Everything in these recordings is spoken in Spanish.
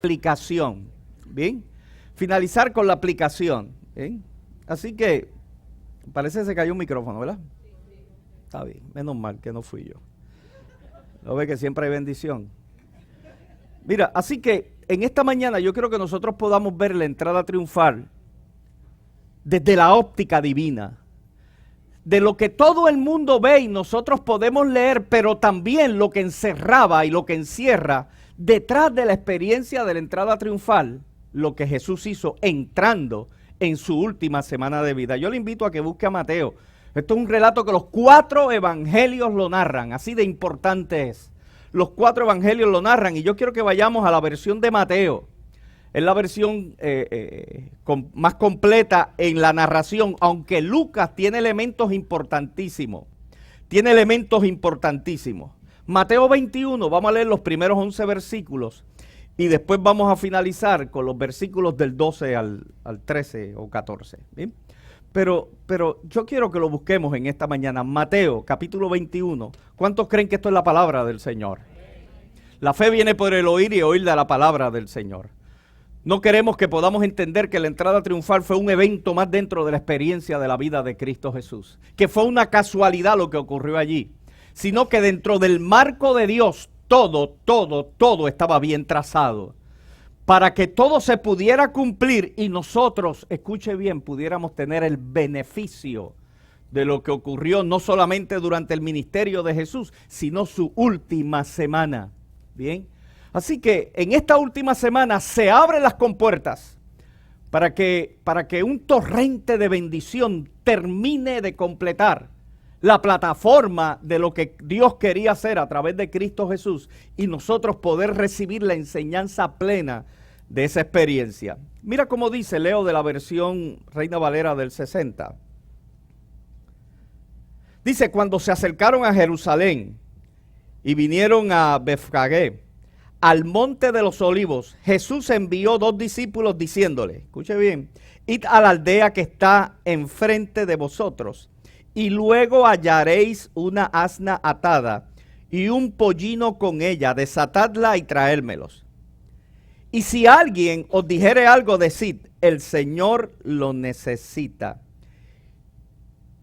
aplicación. Bien, finalizar con la aplicación. Bien, así que parece que se cayó un micrófono, ¿verdad? Está bien, menos mal que no fui yo. ¿No ve que siempre hay bendición? Mira, así que en esta mañana yo quiero que nosotros podamos ver la entrada triunfal desde la óptica divina, de lo que todo el mundo ve y nosotros podemos leer, pero también lo que encerraba y lo que encierra detrás de la experiencia de la entrada triunfal, lo que Jesús hizo entrando en su última semana de vida. Yo le invito a que busque a Mateo. Esto es un relato que los 4 evangelios lo narran, así de importante es. Los 4 evangelios lo narran y yo quiero que vayamos a la versión de Mateo. Es la versión más completa en la narración, aunque Lucas tiene elementos importantísimos. Tiene elementos importantísimos. Mateo 21, vamos a leer los primeros 11 versículos y después vamos a finalizar con los versículos del 12 al 13 o 14. ¿Bien? Pero yo quiero que lo busquemos en esta mañana. Mateo capítulo 21. ¿Cuántos creen que esto es la palabra del Señor? La fe viene por el oír y oír de la palabra del Señor. No queremos que podamos entender que la entrada triunfal fue un evento más dentro de la experiencia de la vida de Cristo Jesús, que fue una casualidad lo que ocurrió allí, sino que dentro del marco de Dios todo estaba bien trazado, para que todo se pudiera cumplir y nosotros, escuche bien, pudiéramos tener el beneficio de lo que ocurrió no solamente durante el ministerio de Jesús, sino su última semana. Bien. Así que en esta última semana se abren las compuertas para que un torrente de bendición termine de completar la plataforma de lo que Dios quería hacer a través de Cristo Jesús y nosotros poder recibir la enseñanza plena de esa experiencia. Mira cómo dice, leo de la versión Reina Valera del 60. Dice, cuando se acercaron a Jerusalén y vinieron a Befagé, al monte de los olivos, Jesús envió 2 discípulos diciéndole, escuche bien, id a la aldea que está enfrente de vosotros, y luego hallaréis una asna atada y un pollino con ella, desatadla y traérmelos. Y si alguien os dijere algo, decid, el Señor lo necesita,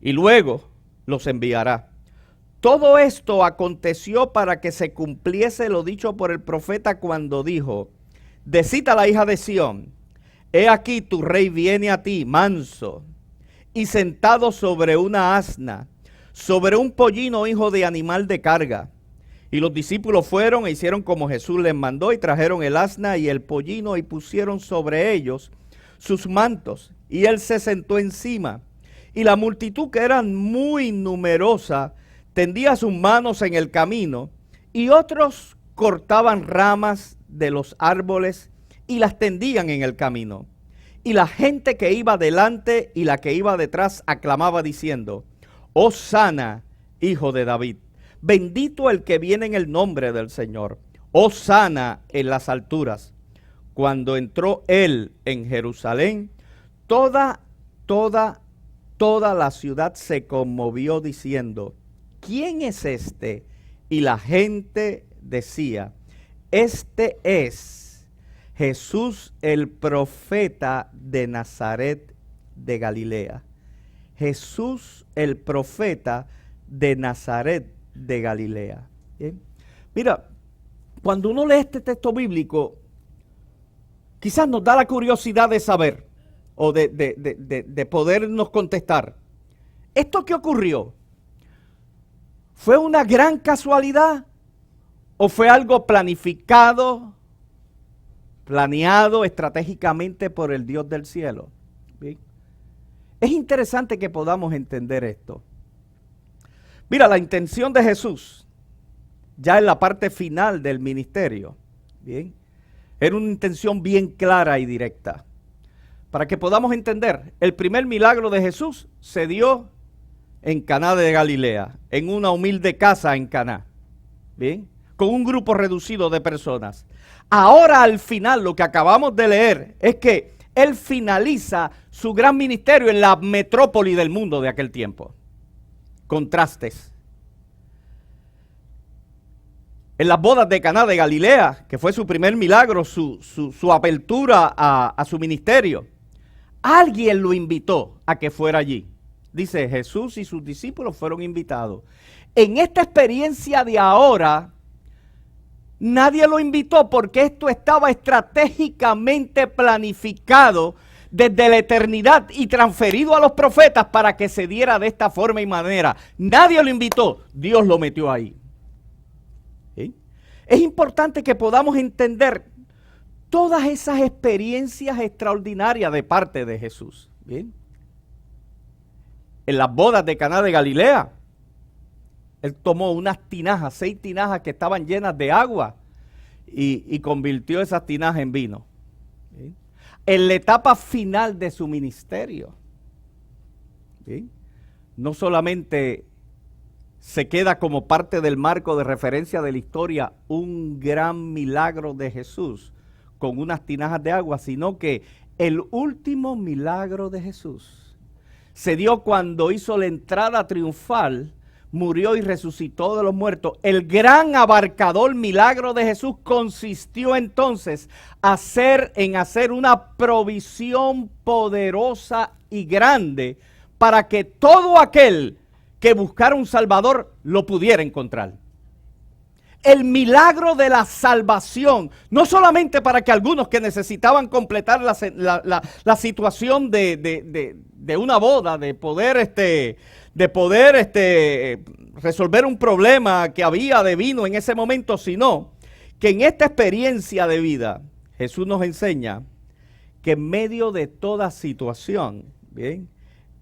y luego los enviará. Todo esto aconteció para que se cumpliese lo dicho por el profeta cuando dijo, decid a la hija de Sión, he aquí tu rey viene a ti, manso, y sentado sobre una asna, sobre un pollino hijo de animal de carga. Y los discípulos fueron e hicieron como Jesús les mandó, y trajeron el asna y el pollino, y pusieron sobre ellos sus mantos, y él se sentó encima. Y la multitud, que era muy numerosa, tendía sus manos en el camino, y otros cortaban ramas de los árboles y las tendían en el camino. Y la gente que iba delante y la que iba detrás aclamaba diciendo, Hosana, hijo de David, bendito el que viene en el nombre del Señor, Hosana en las alturas. Cuando entró él en Jerusalén, toda la ciudad se conmovió diciendo, ¿quién es este? Y la gente decía, este es Jesús el profeta de Nazaret de Galilea. Jesús el profeta de Nazaret de Galilea. ¿Bien? Mira, cuando uno lee este texto bíblico, quizás nos da la curiosidad de saber o de podernos contestar. ¿Esto qué ocurrió? ¿Fue una gran casualidad o fue algo planificado, planeado estratégicamente por el Dios del cielo? ¿Bien? Es interesante que podamos entender esto. Mira, la intención de Jesús, ya en la parte final del ministerio, ¿bien?, era una intención bien clara y directa. Para que podamos entender, el primer milagro de Jesús se dio en Caná de Galilea, en una humilde casa en Caná, ¿bien?, con un grupo reducido de personas. Ahora al final lo que acabamos de leer es que él finaliza su gran ministerio en la metrópoli del mundo de aquel tiempo. Contrastes. En las bodas de Caná de Galilea, que fue su primer milagro, su apertura a su ministerio, alguien lo invitó a que fuera allí. Dice, Jesús y sus discípulos fueron invitados. En esta experiencia de ahora, nadie lo invitó porque esto estaba estratégicamente planificado desde la eternidad y transferido a los profetas para que se diera de esta forma y manera. Nadie lo invitó, Dios lo metió ahí. ¿Sí? Es importante que podamos entender todas esas experiencias extraordinarias de parte de Jesús. ¿Bien? En las bodas de Caná de Galilea, Él tomó unas tinajas, 6 tinajas que estaban llenas de agua y convirtió esas tinajas en vino. ¿Sí? En la etapa final de su ministerio, ¿sí? No solamente se queda como parte del marco de referencia de la historia un gran milagro de Jesús con unas tinajas de agua, sino que el último milagro de Jesús se dio cuando hizo la entrada triunfal, murió y resucitó de los muertos. El gran abarcador milagro de Jesús consistió entonces en hacer una provisión poderosa y grande para que todo aquel que buscara un Salvador lo pudiera encontrar. El milagro de la salvación, no solamente para que algunos que necesitaban completar la situación de una boda, de poder resolver un problema que había de vino en ese momento, sino que en esta experiencia de vida Jesús nos enseña que en medio de toda situación, ¿bien?,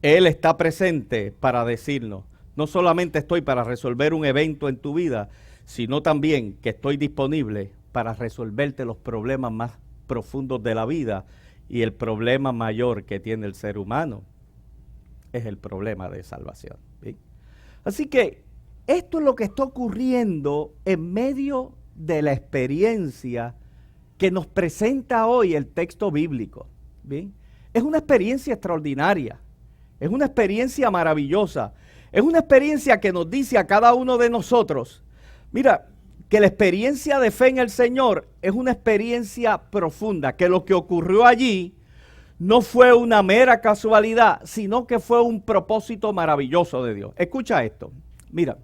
Él está presente para decirnos, no solamente estoy para resolver un evento en tu vida, sino también que estoy disponible para resolverte los problemas más profundos de la vida, y el problema mayor que tiene el ser humano es el problema de salvación. ¿Sí? Así que esto es lo que está ocurriendo en medio de la experiencia que nos presenta hoy el texto bíblico. ¿Bien? Es una experiencia extraordinaria, es una experiencia maravillosa, es una experiencia que nos dice a cada uno de nosotros, mira, que la experiencia de fe en el Señor es una experiencia profunda, que lo que ocurrió allí no fue una mera casualidad, sino que fue un propósito maravilloso de Dios. Escucha esto, mira,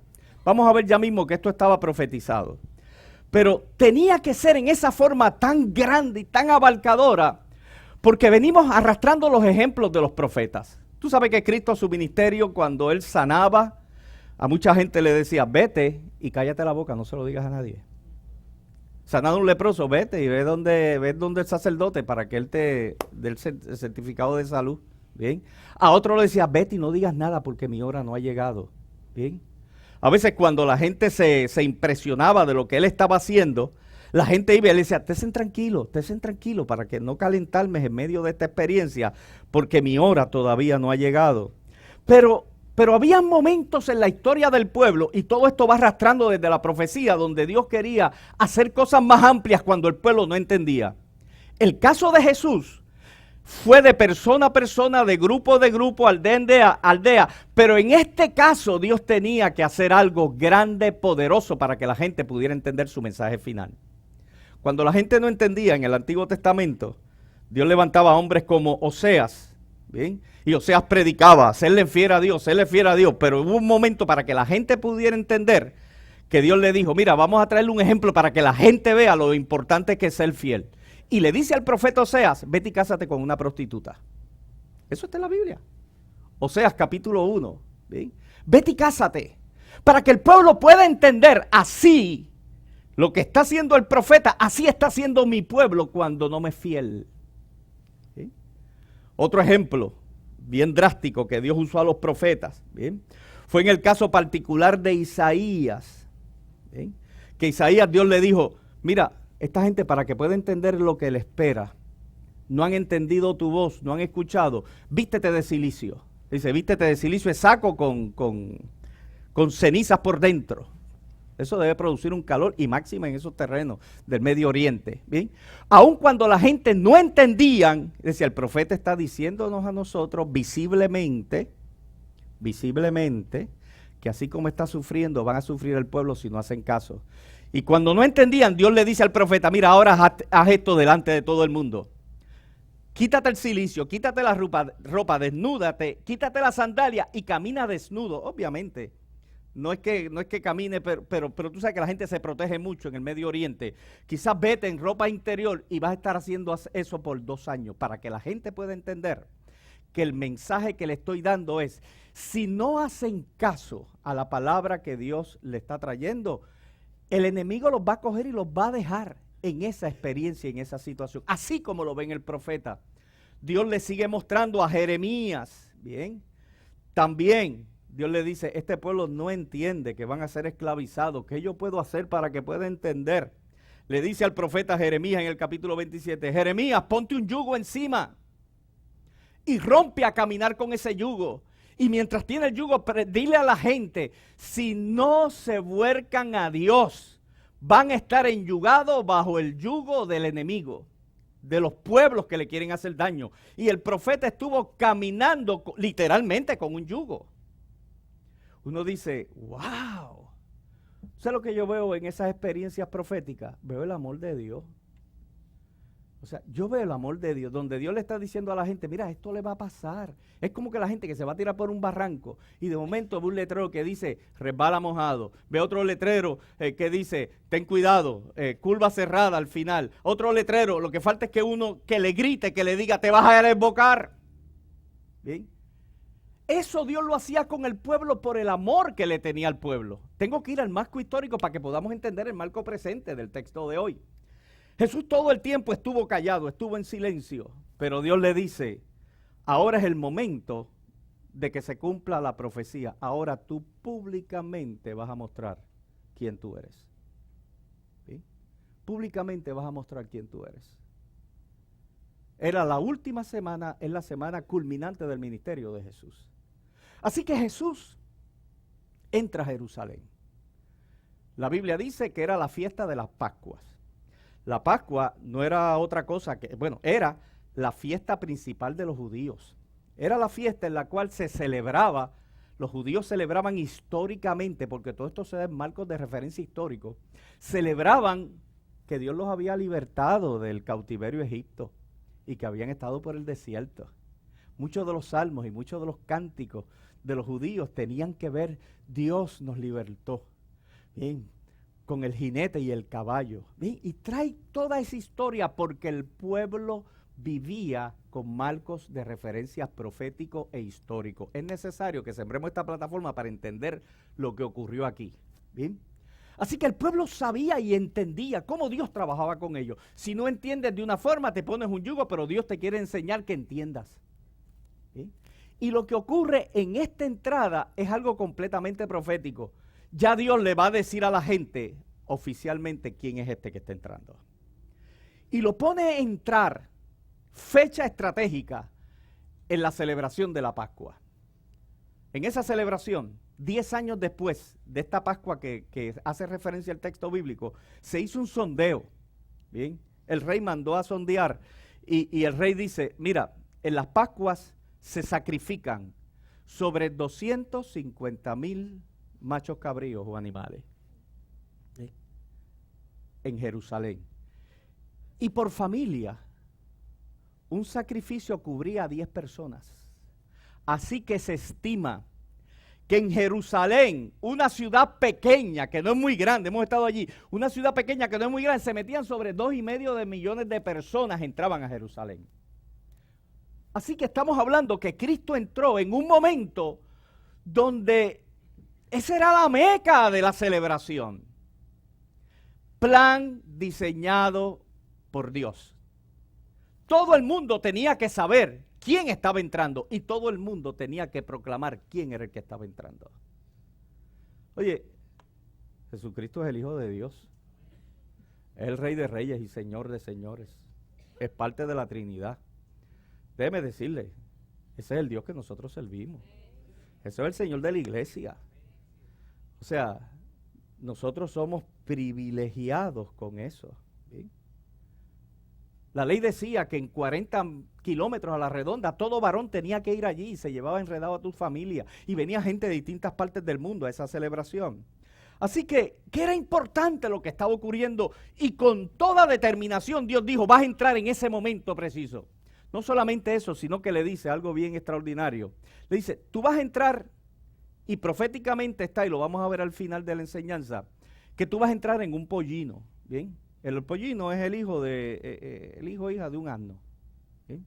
vamos a ver ya mismo que esto estaba profetizado, pero tenía que ser en esa forma tan grande y tan abarcadora, porque venimos arrastrando los ejemplos de los profetas. Tú sabes que Cristo, su ministerio, cuando Él sanaba, a mucha gente le decía, vete y cállate la boca, no se lo digas a nadie. Sanado un leproso, vete y ve donde el sacerdote para que él te dé el certificado de salud. Bien. A otro le decía, vete y no digas nada porque mi hora no ha llegado. Bien. A veces cuando la gente se impresionaba de lo que él estaba haciendo, la gente iba y le decía, estén tranquilo para que no calentarme en medio de esta experiencia porque mi hora todavía no ha llegado. Pero había momentos en la historia del pueblo, y todo esto va arrastrando desde la profecía, donde Dios quería hacer cosas más amplias cuando el pueblo no entendía. El caso de Jesús fue de persona a persona, de grupo, aldea, aldea, pero en este caso Dios tenía que hacer algo grande, poderoso, para que la gente pudiera entender su mensaje final. Cuando la gente no entendía en el Antiguo Testamento, Dios levantaba a hombres como Oseas, ¿bien? Y Oseas predicaba, serle fiel a Dios, pero hubo un momento para que la gente pudiera entender que Dios le dijo, mira, vamos a traerle un ejemplo para que la gente vea lo importante que es ser fiel. Y le dice al profeta Oseas, vete y cásate con una prostituta. Eso está en la Biblia. Oseas capítulo 1, ¿bien? Vete y cásate, para que el pueblo pueda entender así lo que está haciendo el profeta, así está haciendo mi pueblo cuando no me es fiel. ¿Sí? Otro ejemplo bien drástico que Dios usó a los profetas, ¿bien?, fue en el caso particular de Isaías, ¿bien?, que Isaías, Dios le dijo, mira, esta gente, para que pueda entender lo que le espera, no han entendido tu voz, no han escuchado, vístete de silicio. Dice, vístete de silicio, es saco con cenizas por dentro. Eso debe producir un calor, y máxima en esos terrenos del Medio Oriente. ¿Bien? Aun cuando la gente no entendían, decía, el profeta está diciéndonos a nosotros visiblemente, que así como está sufriendo, van a sufrir el pueblo si no hacen caso. Y cuando no entendían, Dios le dice al profeta, mira, ahora haz esto delante de todo el mundo. Quítate el cilicio, quítate la ropa, desnúdate, quítate la sandalia y camina desnudo. Obviamente, no es que camine, pero tú sabes que la gente se protege mucho en el Medio Oriente. Quizás vete en ropa interior y vas a estar haciendo eso por 2 años para que la gente pueda entender que el mensaje que le estoy dando es, si no hacen caso a la palabra que Dios le está trayendo, el enemigo los va a coger y los va a dejar en esa experiencia, en esa situación. Así como lo ven el profeta. Dios le sigue mostrando a Jeremías, bien, también Dios le dice, este pueblo no entiende que van a ser esclavizados. ¿Qué yo puedo hacer para que pueda entender? Le dice al profeta Jeremías en el capítulo 27, Jeremías, ponte un yugo encima y rompe a caminar con ese yugo. Y mientras tiene el yugo, dile a la gente, si no se vuelcan a Dios, van a estar enyugados bajo el yugo del enemigo, de los pueblos que le quieren hacer daño. Y el profeta estuvo caminando literalmente con un yugo. Uno dice, wow, ¿sabes lo que yo veo en esas experiencias proféticas? Veo el amor de Dios. O sea, yo veo el amor de Dios, donde Dios le está diciendo a la gente, mira, esto le va a pasar. Es como que la gente que se va a tirar por un barranco y de momento ve un letrero que dice, resbala mojado. Ve otro letrero que dice, ten cuidado, curva cerrada al final. Otro letrero, lo que falta es que uno que le grite, que le diga, te vas a desbocar. ¿Bien? Eso Dios lo hacía con el pueblo por el amor que le tenía al pueblo. Tengo que ir al marco histórico para que podamos entender el marco presente del texto de hoy. Jesús todo el tiempo estuvo callado, estuvo en silencio, pero Dios le dice, ahora es el momento de que se cumpla la profecía. Ahora tú públicamente vas a mostrar quién tú eres. ¿Sí? Públicamente vas a mostrar quién tú eres. Era la última semana, es la semana culminante del ministerio de Jesús. Así que Jesús entra a Jerusalén. La Biblia dice que era la fiesta de las Pascuas. La Pascua no era otra cosa que, bueno, era la fiesta principal de los judíos. Era la fiesta en la cual se celebraba, los judíos celebraban históricamente, porque todo esto se da en marcos de referencia histórico, celebraban que Dios los había libertado del cautiverio de Egipto y que habían estado por el desierto. Muchos de los salmos y muchos de los cánticos de los judíos tenían que ver, Dios nos libertó. Bien, con el jinete y el caballo. ¿Bien? Y trae toda esa historia porque el pueblo vivía con marcos de referencia profético e histórico. Es necesario que sembremos esta plataforma para entender lo que ocurrió aquí. ¿Bien? Así que el pueblo sabía y entendía cómo Dios trabajaba con ellos. Si no entiendes de una forma, te pones un yugo, pero Dios te quiere enseñar que entiendas. ¿Bien? Y lo que ocurre en esta entrada es algo completamente profético. Ya Dios le va a decir a la gente oficialmente quién es este que está entrando. Y lo pone a entrar, fecha estratégica, en la celebración de la Pascua. En esa celebración, 10 años después de esta Pascua que hace referencia al texto bíblico, se hizo un sondeo. Bien, el rey mandó a sondear y el rey dice, mira, en las Pascuas se sacrifican sobre 250,000 machos cabríos o animales. ¿Sí? En Jerusalén. Y por familia, un sacrificio cubría a 10 personas. Así que se estima que en Jerusalén, una ciudad pequeña, que no es muy grande, hemos estado allí, una ciudad pequeña que no es muy grande, se metían sobre 2,5 millones de personas entraban a Jerusalén. Así que estamos hablando que Cristo entró en un momento donde esa era la meca de la celebración. Plan diseñado por Dios. Todo el mundo tenía que saber quién estaba entrando y todo el mundo tenía que proclamar quién era el que estaba entrando. Oye, Jesucristo es el Hijo de Dios. Es el Rey de Reyes y Señor de Señores. Es parte de la Trinidad. Déjeme decirle, ese es el Dios que nosotros servimos. Ese es el Señor de la iglesia. O sea, nosotros somos privilegiados con eso. ¿Sí? La ley decía que en 40 kilómetros a la redonda todo varón tenía que ir allí y se llevaba enredado a tu familia y venía gente de distintas partes del mundo a esa celebración. Así que era importante lo que estaba ocurriendo y con toda determinación Dios dijo, vas a entrar en ese momento preciso. No solamente eso, sino que le dice algo bien extraordinario. Le dice, tú vas a entrar y proféticamente está, y lo vamos a ver al final de la enseñanza, que tú vas a entrar en un pollino, ¿bien? El pollino es el hijo el hijo o hija de un asno, ¿bien?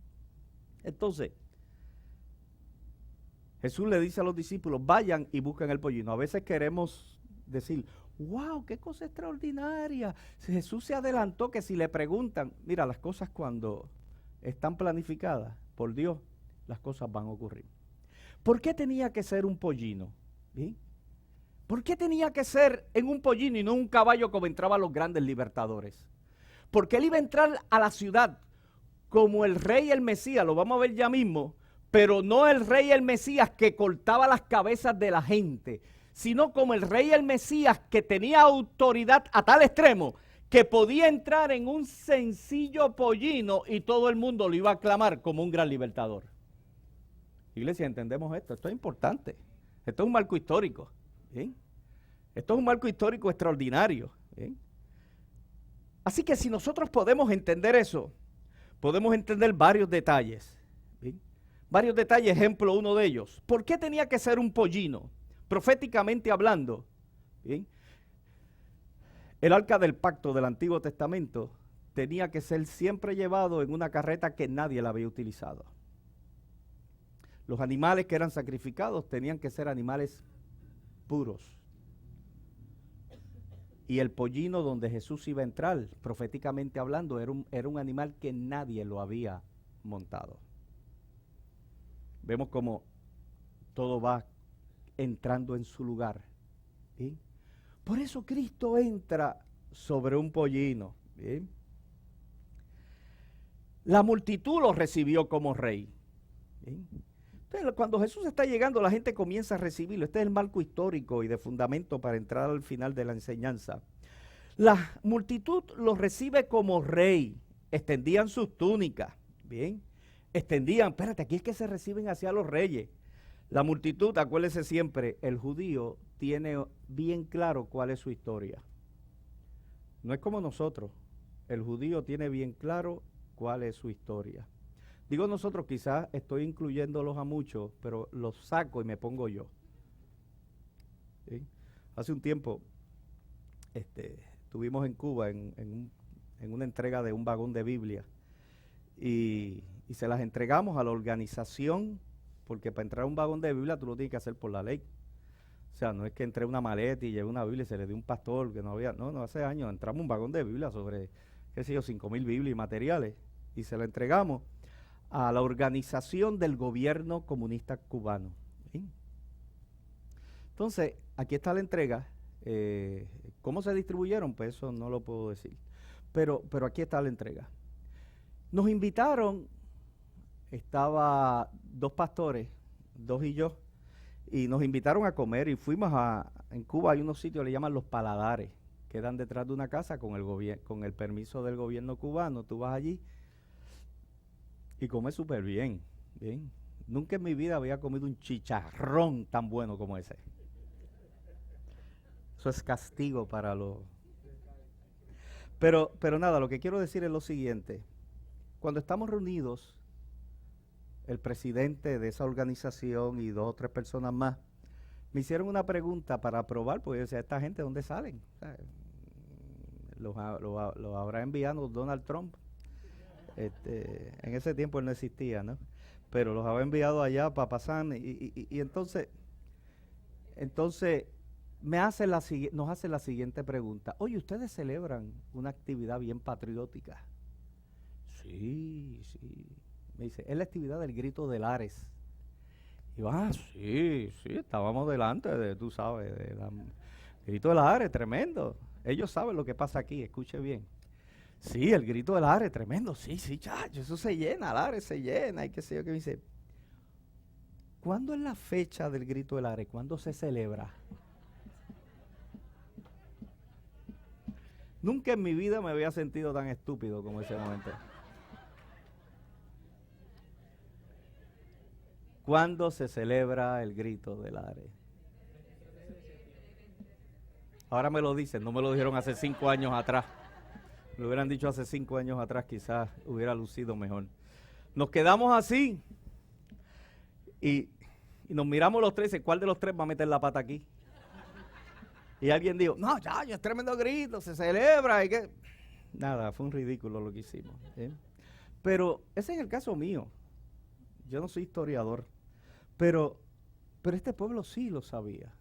Entonces, Jesús le dice a los discípulos, vayan y busquen el pollino. A veces queremos decir, wow, qué cosa extraordinaria. Jesús se adelantó que si le preguntan, mira, las cosas cuando están planificadas por Dios, las cosas van a ocurrir. ¿Por qué tenía que ser un pollino? ¿Sí? ¿Por qué tenía que ser en un pollino y no un caballo como entraban los grandes libertadores? Porque él iba a entrar a la ciudad como el rey y el Mesías, lo vamos a ver ya mismo, pero no el rey y el Mesías que cortaba las cabezas de la gente, sino como el rey y el Mesías que tenía autoridad a tal extremo que podía entrar en un sencillo pollino y todo el mundo lo iba a aclamar como un gran libertador. Iglesia, entendemos esto, esto es importante, esto es un marco histórico, ¿bien? Esto es un marco histórico extraordinario, ¿bien? Así que si nosotros podemos entender eso, podemos entender varios detalles, ¿bien? Varios detalles, ejemplo uno de ellos. ¿Por qué tenía que ser un pollino? Proféticamente hablando, ¿bien? El arca del pacto del Antiguo Testamento tenía que ser siempre llevado en una carreta que nadie la había utilizado. Los animales que eran sacrificados tenían que ser animales puros. Y el pollino donde Jesús iba a entrar, proféticamente hablando, era un animal que nadie lo había montado. Vemos como todo va entrando en su lugar. ¿Sí? Por eso Cristo entra sobre un pollino. ¿Sí? La multitud lo recibió como rey. ¿Sí? Entonces, cuando Jesús está llegando, la gente comienza a recibirlo. Este es el marco histórico y de fundamento para entrar al final de la enseñanza. La multitud lo recibe como rey. Extendían sus túnicas. Bien. Extendían, espérate, aquí es que se reciben hacia los reyes. La multitud, acuérdese siempre, el judío tiene bien claro cuál es su historia. No es como nosotros. El judío tiene bien claro cuál es su historia. Digo nosotros, quizás estoy incluyéndolos a muchos, pero los saco y me pongo yo. ¿Sí? Hace un tiempo estuvimos en Cuba en una entrega de un vagón de Biblia y se las entregamos a la organización, porque para entrar a un vagón de Biblia tú lo tienes que hacer por la ley. O sea, no es que entré una maleta y llevé una Biblia y se le dio un pastor que no había. No, hace años entramos a un vagón de Biblia sobre, qué sé yo, 5,000 Biblias y materiales y se la entregamos a la organización del gobierno comunista cubano. ¿Sí? Entonces, aquí está la entrega. ¿Cómo se distribuyeron? Pues eso no lo puedo decir. Pero aquí está la entrega. Nos invitaron, estaba 2 pastores, 2 y yo, y nos invitaron a comer y fuimos en Cuba hay unos sitios que le llaman los paladares, quedan detrás de una casa con el permiso del gobierno cubano, tú vas allí y comes súper bien, bien. Nunca en mi vida había comido un chicharrón tan bueno como ese. Eso es castigo para los... Pero nada, lo que quiero decir es lo siguiente. Cuando estamos reunidos, el presidente de esa organización y 2 o 3 personas más, me hicieron una pregunta para probar, porque yo decía, ¿esta gente dónde salen? O sea, los habrá enviado Donald Trump. En ese tiempo él no existía, ¿no? Pero los había enviado allá para pasar y entonces nos hace la siguiente pregunta. Oye, ¿ustedes celebran una actividad bien patriótica? Sí. Me dice, es la actividad del grito de Lares. Y yo, sí, estábamos delante de, tú sabes, grito de Lares, tremendo. Ellos saben lo que pasa aquí, escuche bien. Sí, el grito de Lares, tremendo, sí, chacho, eso se llena, Lares se llena, y qué sé yo, que me dice, ¿cuándo es la fecha del grito de Lares? ¿Cuándo se celebra? Nunca en mi vida me había sentido tan estúpido como ese momento. ¿Cuándo se celebra el grito de Lares? Ahora me lo dicen, no me lo dijeron hace 5 años atrás. Lo hubieran dicho hace 5 años atrás, quizás hubiera lucido mejor. Nos quedamos así y nos miramos los tres y dice, ¿cuál de los tres va a meter la pata aquí? Y alguien dijo, no, ya, es tremendo grito, se celebra y que... Nada, fue un ridículo lo que hicimos. Pero ese es el caso mío. Yo no soy historiador, pero este pueblo sí lo sabía.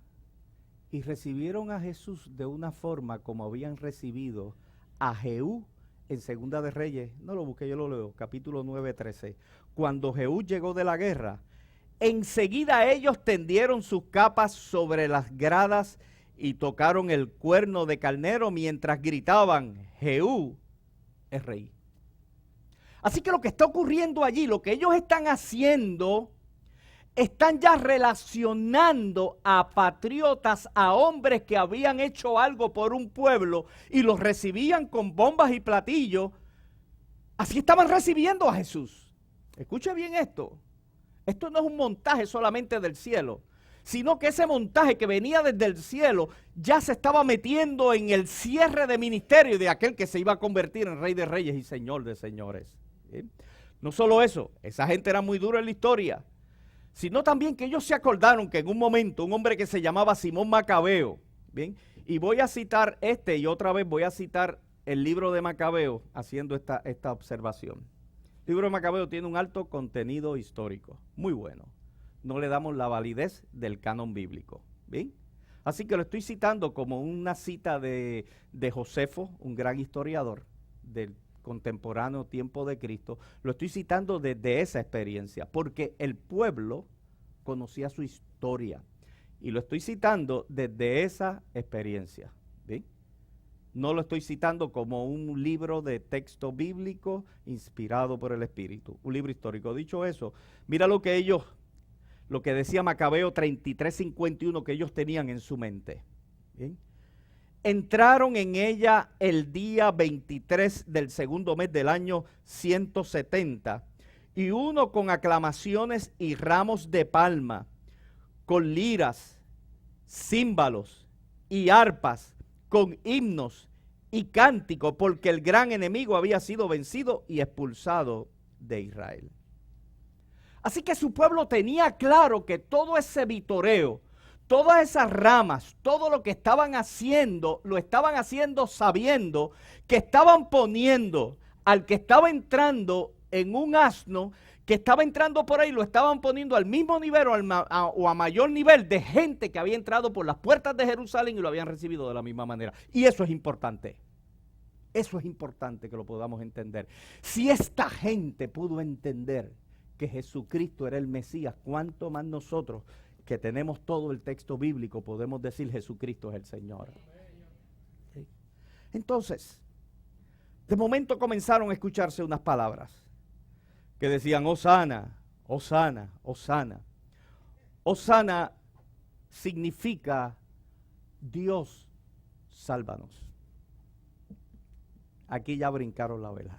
Y recibieron a Jesús de una forma como habían recibido a Jehú en Segunda de Reyes. No lo busqué, yo lo leo, capítulo 9, 13. Cuando Jehú llegó de la guerra, enseguida ellos tendieron sus capas sobre las gradas y tocaron el cuerno de carnero mientras gritaban, Jehú es rey. Así que lo que está ocurriendo allí, lo que ellos están haciendo, están ya relacionando a patriotas, a hombres que habían hecho algo por un pueblo y los recibían con bombas y platillos. Así estaban recibiendo a Jesús. Escuche bien esto. Esto no es un montaje solamente del cielo, sino que ese montaje que venía desde el cielo ya se estaba metiendo en el cierre de ministerio de aquel que se iba a convertir en Rey de Reyes y Señor de Señores. No solo eso, esa gente era muy dura en la historia, sino también que ellos se acordaron que en un momento un hombre que se llamaba Simón Macabeo, ¿bien? Y voy a citar y otra vez voy a citar el libro de Macabeo haciendo esta observación. El libro de Macabeo tiene un alto contenido histórico, muy bueno. No le damos la validez del canon bíblico, ¿bien? Así que lo estoy citando como una cita de Josefo, un gran historiador del contemporáneo tiempo de Cristo. Lo estoy citando desde esa experiencia, porque el pueblo conocía su historia. Y lo estoy citando desde esa experiencia, ¿bien? No lo estoy citando como un libro de texto bíblico inspirado por el Espíritu, un libro histórico. Dicho eso, mira lo que decía Macabeo 33:51 que ellos tenían en su mente. ¿Bien? Entraron en ella el día 23 del segundo mes del año 170, y uno con aclamaciones y ramos de palma, con liras, címbalos y arpas, con himnos y cánticos, porque el gran enemigo había sido vencido y expulsado de Israel. Así que su pueblo tenía claro que todo ese vitoreo, todas esas ramas, todo lo que estaban haciendo, lo estaban haciendo sabiendo que estaban poniendo al que estaba entrando en un asno, que estaba entrando por ahí, lo estaban poniendo al mismo nivel o a mayor nivel de gente que había entrado por las puertas de Jerusalén y lo habían recibido de la misma manera. Y eso es importante. Eso es importante que lo podamos entender. Si esta gente pudo entender que Jesucristo era el Mesías, ¿cuánto más nosotros que tenemos todo el texto bíblico podemos decir Jesucristo es el Señor? ¿Sí? Entonces, de momento comenzaron a escucharse unas palabras que decían, Hosana, Hosana, Hosana. Hosana significa Dios, sálvanos. Aquí ya brincaron la vela.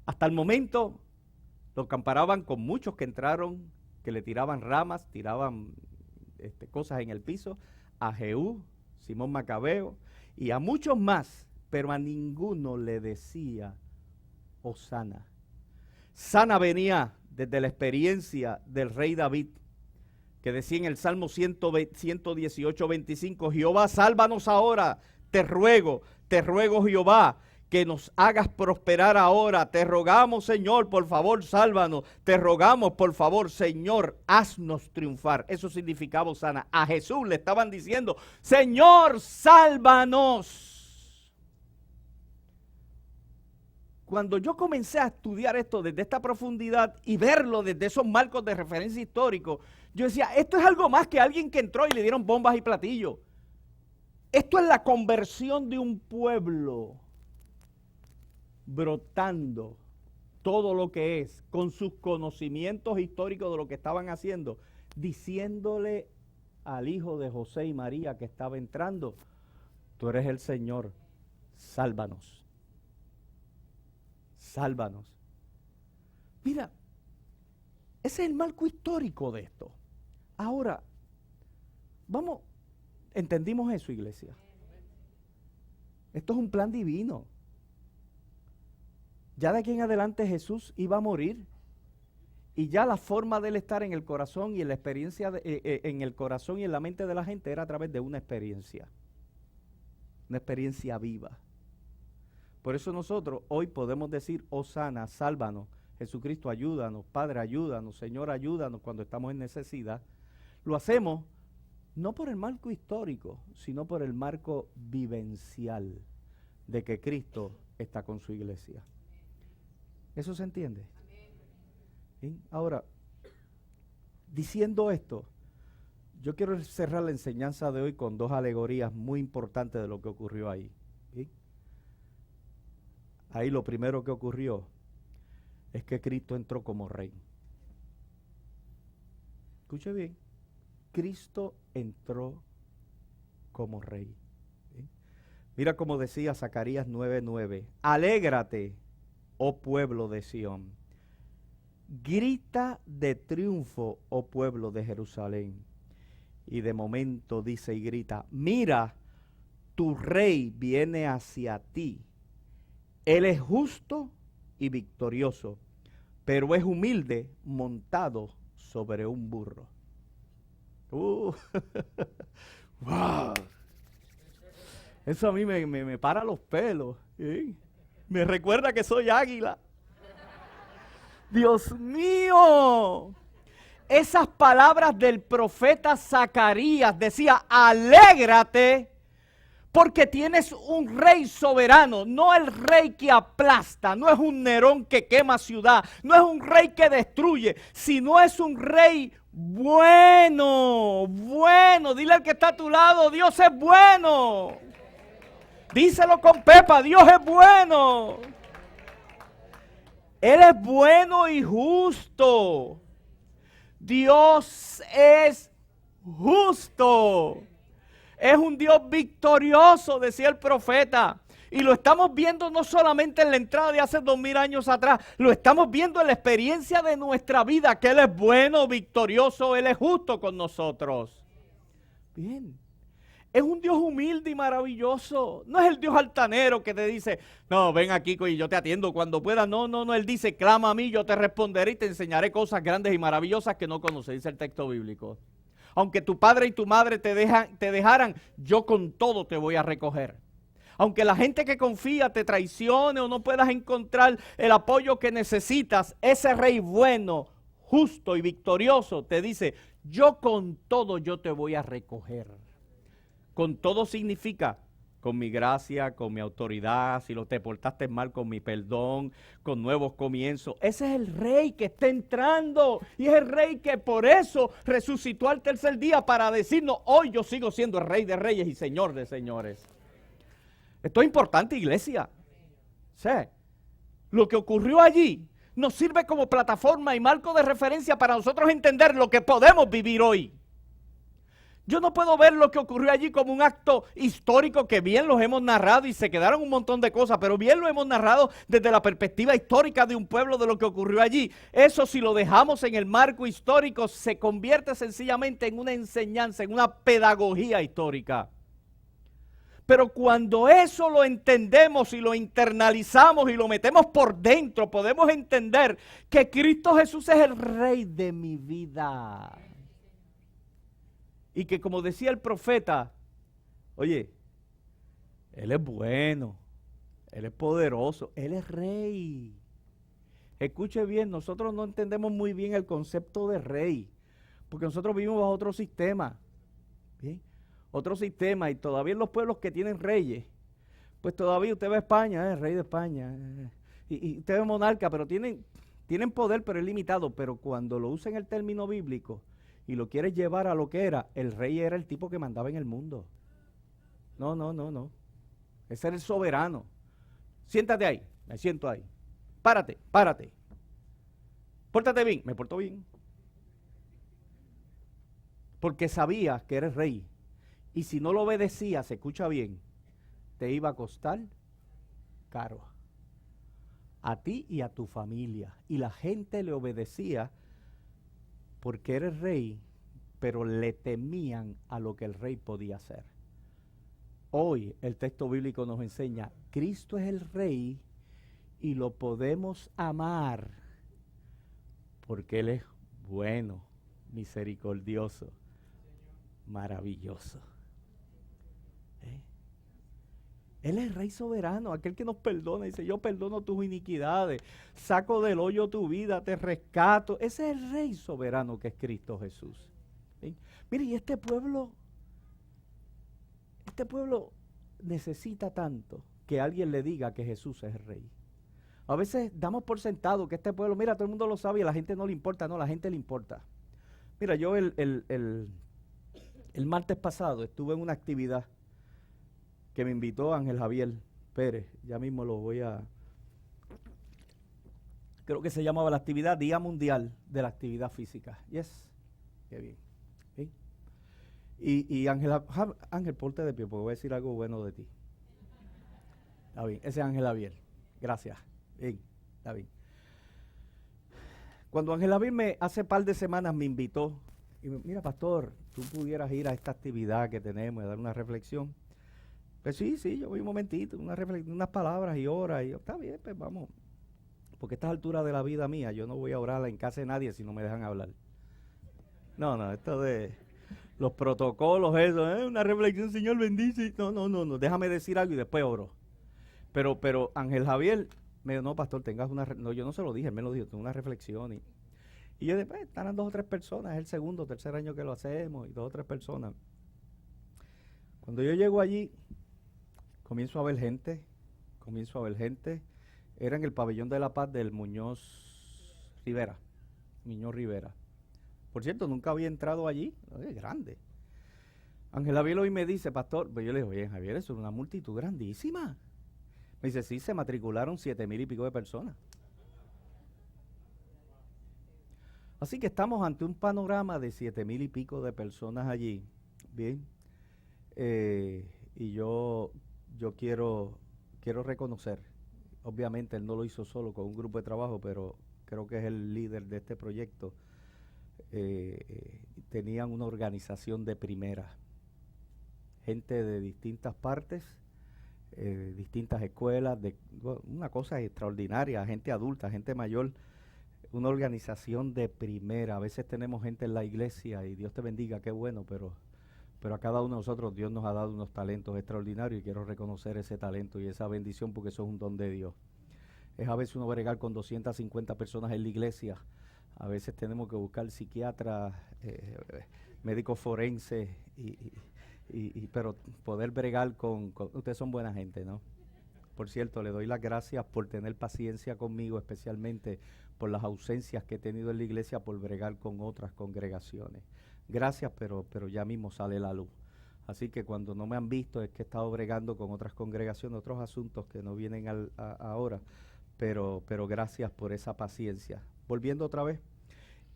Hasta el momento lo comparaban con muchos que entraron, que le tiraban ramas, tiraban cosas en el piso, a Jehú, Simón Macabeo, y a muchos más, pero a ninguno le decía Hosana. Sana venía desde la experiencia del rey David, que decía en el Salmo 118, 25, Jehová, sálvanos ahora, te ruego Jehová, que nos hagas prosperar ahora. Te rogamos, Señor, por favor, sálvanos. Te rogamos, por favor, Señor, haznos triunfar. Eso significaba Hosana. A Jesús le estaban diciendo, Señor, sálvanos. Cuando yo comencé a estudiar esto desde esta profundidad y verlo desde esos marcos de referencia histórico, yo decía, esto es algo más que alguien que entró y le dieron bombas y platillos. Esto es la conversión de un pueblo brotando todo lo que es, con sus conocimientos históricos de lo que estaban haciendo, diciéndole al hijo de José y María que estaba entrando, tú eres el Señor, sálvanos. Sálvanos. Mira, ese es el marco histórico de esto. Ahora, vamos, ¿Entendimos eso, iglesia? Esto es un plan divino. Ya de aquí en adelante Jesús iba a morir. Y ya la forma de él estar en el corazón y en la experiencia, en el corazón y en la mente de la gente era a través de una experiencia viva. Por eso nosotros hoy podemos decir, Hosana, sálvanos, Jesucristo ayúdanos, Padre ayúdanos, Señor ayúdanos cuando estamos en necesidad. Lo hacemos no por el marco histórico, sino por el marco vivencial de que Cristo está con su iglesia. ¿Eso se entiende? ¿Sí? Ahora, diciendo esto, yo quiero cerrar la enseñanza de hoy con dos alegorías muy importantes de lo que ocurrió ahí. ¿Sí? Ahí lo primero que ocurrió es que Cristo entró como rey. Escuche bien, Cristo entró como rey. ¿Sí? Mira como decía Zacarías 9:9, alégrate, oh pueblo de Sión. Grita de triunfo, oh pueblo de Jerusalén. Y de momento dice y grita, mira, tu rey viene hacia ti. Él es justo y victorioso, pero es humilde, montado sobre un burro. ¡Wow! Eso a mí me para los pelos. ¿Sí? Me recuerda que soy águila. ¡Dios mío! Esas palabras del profeta Zacarías decía, alégrate porque tienes un rey soberano, no el rey que aplasta, no es un Nerón que quema ciudad, no es un rey que destruye, sino es un rey bueno, bueno. Dile al que está a tu lado, Dios es bueno. Díselo con Pepa, Dios es bueno. Él es bueno y justo. Dios es justo. Es un Dios victorioso, decía el profeta. Y lo estamos viendo no solamente en la entrada de hace 2000 años atrás, lo estamos viendo en la experiencia de nuestra vida, que Él es bueno, victorioso, Él es justo con nosotros. Bien. Es un Dios humilde y maravilloso. No es el Dios altanero que te dice, no, ven aquí y yo te atiendo cuando pueda. No, no, no. Él dice, clama a mí, yo te responderé y te enseñaré cosas grandes y maravillosas que no conoces, dice el texto bíblico. Aunque tu padre y tu madre te dejaran, yo con todo te voy a recoger. Aunque la gente que confía te traicione o no puedas encontrar el apoyo que necesitas, ese rey bueno, justo y victorioso te dice, yo con todo yo te voy a recoger. Con todo significa, con mi gracia, con mi autoridad, si lo te portaste mal, con mi perdón, con nuevos comienzos. Ese es el rey que está entrando y es el rey que por eso resucitó al tercer día para decirnos, hoy yo sigo siendo el rey de reyes y señor de señores. Esto es importante, iglesia. Sí. Lo que ocurrió allí nos sirve como plataforma y marco de referencia para nosotros entender lo que podemos vivir hoy. Yo no puedo ver lo que ocurrió allí como un acto histórico que bien los hemos narrado y se quedaron un montón de cosas, pero bien lo hemos narrado desde la perspectiva histórica de un pueblo de lo que ocurrió allí. Eso si lo dejamos en el marco histórico se convierte sencillamente en una enseñanza, en una pedagogía histórica. Pero cuando eso lo entendemos y lo internalizamos y lo metemos por dentro, podemos entender que Cristo Jesús es el Rey de mi vida. Y que como decía el profeta, oye, Él es bueno, Él es poderoso, Él es rey. Escuche bien, nosotros no entendemos muy bien el concepto de rey, porque nosotros vivimos bajo otro sistema, ¿bien? Otro sistema, y todavía en los pueblos que tienen reyes, pues todavía usted ve España, rey de España, y usted ve monarca, pero tienen poder, pero es limitado. Pero cuando lo usa en el término bíblico, y lo quieres llevar a lo que era, el rey era el tipo que mandaba en el mundo. No, no, no, no. Ese era el soberano. Siéntate ahí, me siento ahí. Párate, párate. Pórtate bien, me porto bien. Porque sabía que eres rey. Y si no lo obedecías, se escucha bien, te iba a costar caro. A ti y a tu familia. Y la gente le obedecía porque eres rey, pero le temían a lo que el rey podía hacer. Hoy el texto bíblico nos enseña, Cristo es el rey y lo podemos amar porque Él es bueno, misericordioso, maravilloso. Él es Rey soberano, aquel que nos perdona. Dice, yo perdono tus iniquidades, saco del hoyo tu vida, te rescato. Ese es el Rey soberano que es Cristo Jesús. ¿Sí? Mire, y este pueblo necesita tanto que alguien le diga que Jesús es el Rey. A veces damos por sentado que este pueblo, mira, todo el mundo lo sabe y a la gente no le importa. No, a la gente le importa. Mira, yo el martes pasado estuve en una actividad que me invitó Ángel Javier Pérez, ya mismo lo voy a... Creo que se llamaba la actividad Día Mundial de la Actividad Física. Yes, qué bien. ¿Sí? Y Ángel, ponte de pie, porque voy a decir algo bueno de ti. Está bien, ese es Ángel Javier. Gracias. Bien, está bien. Cuando Ángel Javier hace par de semanas me invitó, y mira, pastor, tú pudieras ir a esta actividad que tenemos y dar una reflexión. Pues sí, yo voy un momentito, unas palabras y horas, y está bien, pues vamos. Porque a estas alturas de la vida mía, yo no voy a orar en casa de nadie si no me dejan hablar. No, esto de los protocolos, eso, una reflexión, Señor bendice. No, déjame decir algo y después oro. Pero Ángel Javier me dijo, no, pastor, tengas una... No, yo no se lo dije, él me lo dijo, tengo una reflexión. Y yo después, estarán 2 o 3 personas, es el segundo o tercer año que lo hacemos, y 2 o 3 personas. Cuando yo llego allí, comienzo a ver gente. Era en el Pabellón de la Paz del Muñoz Rivera. Por cierto, nunca había entrado allí. Es grande. Ángel Javier hoy me dice, pastor, pues yo le digo, oye, Javier, eso es una multitud grandísima. Me dice, sí, se matricularon 7,000 y pico de personas. Así que estamos ante un panorama de 7,000 y pico de personas allí. Bien. Y yo quiero reconocer, obviamente él no lo hizo solo con un grupo de trabajo, pero creo que es el líder de este proyecto. Tenían una organización de primera, gente de distintas partes, distintas escuelas, una cosa extraordinaria, gente adulta, gente mayor, una organización de primera. A veces tenemos gente en la iglesia y Dios te bendiga, qué bueno, pero a cada uno de nosotros Dios nos ha dado unos talentos extraordinarios y quiero reconocer ese talento y esa bendición porque eso es un don de Dios. Es a veces uno bregar con 250 personas en la iglesia, a veces tenemos que buscar psiquiatras, médicos forenses, pero poder bregar con... Ustedes son buena gente, ¿no? Por cierto, le doy las gracias por tener paciencia conmigo, especialmente por las ausencias que he tenido en la iglesia por bregar con otras congregaciones. Gracias, pero ya mismo sale la luz. Así que cuando no me han visto es que he estado bregando con otras congregaciones, otros asuntos que no vienen ahora, pero gracias por esa paciencia. Volviendo otra vez,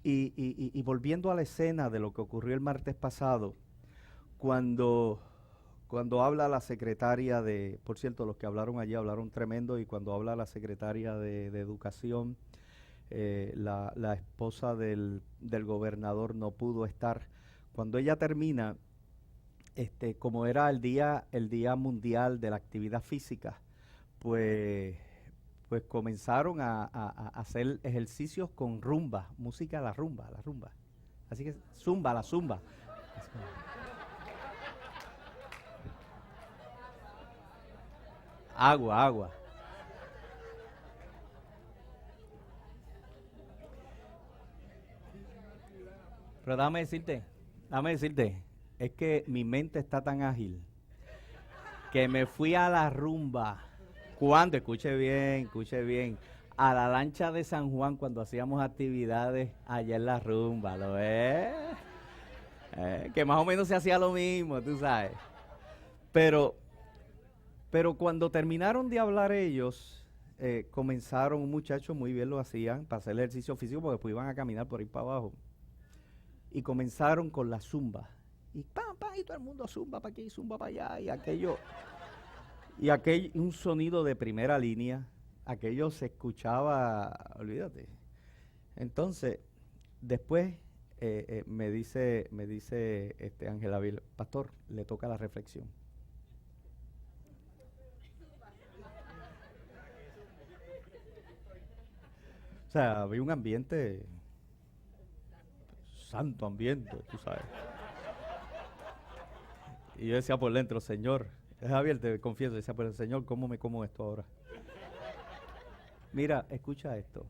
y volviendo a la escena de lo que ocurrió el martes pasado, cuando habla la secretaria por cierto, los que hablaron allí hablaron tremendo, y cuando habla la secretaria de Educación, la esposa del gobernador no pudo estar. Cuando ella termina, como era el día mundial de la actividad física, pues comenzaron a hacer ejercicios con rumba, música, la rumba. Así que la zumba. Agua. Pero déjame decirte, es que mi mente está tan ágil que me fui a la rumba. Cuando, escuche bien, a la lancha de San Juan cuando hacíamos actividades allá en la rumba, ¿lo ves? Que más o menos se hacía lo mismo, tú sabes. Pero cuando terminaron de hablar ellos, comenzaron, un muchacho muy bien lo hacían para hacer el ejercicio físico porque después iban a caminar por ahí para abajo. Y comenzaron con la zumba. Y y todo el mundo zumba para aquí, zumba para allá, y un sonido de primera línea, aquello se escuchaba, olvídate. Entonces, después me dice Ángel Ávila, pastor, le toca la reflexión. O sea, había un ambiente, santo ambiente, tú sabes. Y yo decía por dentro, Señor, Javier, te confieso, decía por el Señor, ¿cómo me como esto ahora? Mira, escucha esto.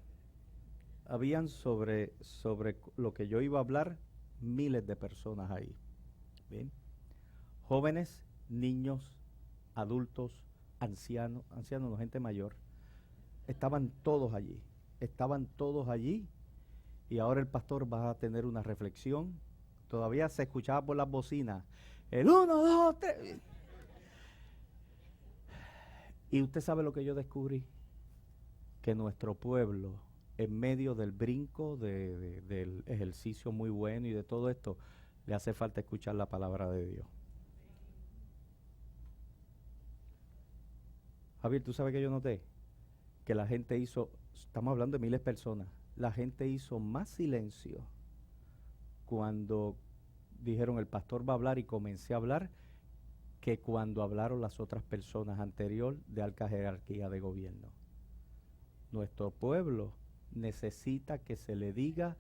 Habían sobre lo que yo iba a hablar, miles de personas ahí. ¿Bien? Jóvenes, niños, adultos, ancianos, no, gente mayor. Estaban todos allí y ahora el pastor va a tener una reflexión. Todavía se escuchaba por las bocinas, el 1, 2, 3. Y usted sabe lo que yo descubrí, que nuestro pueblo, en medio del brinco, del ejercicio muy bueno y de todo esto, le hace falta escuchar la palabra de Dios. Javier, ¿tú sabes que yo noté? Que la gente hizo, estamos hablando de miles de personas, la gente hizo más silencio cuando dijeron el pastor va a hablar y comencé a hablar, que cuando hablaron las otras personas anterior de alta jerarquía de gobierno. Nuestro pueblo necesita que se le diga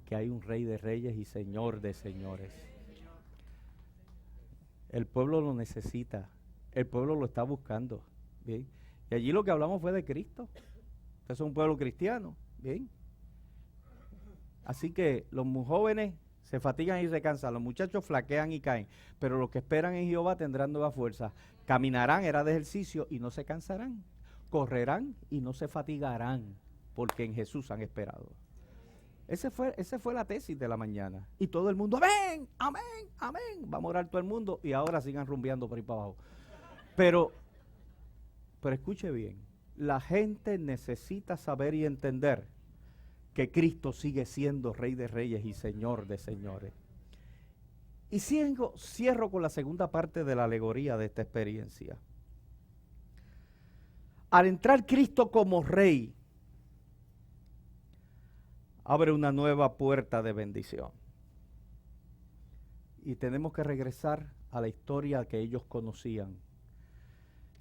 que hay un rey de reyes y señor de señores. El pueblo lo necesita, el pueblo lo está buscando, ¿bien? Y allí lo que hablamos fue de Cristo. Este es un pueblo cristiano, ¿bien? Así que los muy jóvenes se fatigan y se cansan, los muchachos flaquean y caen, pero los que esperan en Jehová tendrán nueva fuerza. Caminarán, era de ejercicio, y no se cansarán. Correrán y no se fatigarán, porque en Jesús han esperado. Esa fue la tesis de la mañana. Y todo el mundo, amén, amén, amén. Vamos a orar todo el mundo y ahora sigan rumbeando por ahí para abajo. Pero escuche bien, la gente necesita saber y entender que Cristo sigue siendo Rey de Reyes y Señor de Señores. Y cierro con la segunda parte de la alegoría de esta experiencia. Al entrar Cristo como Rey, abre una nueva puerta de bendición. Y tenemos que regresar a la historia que ellos conocían.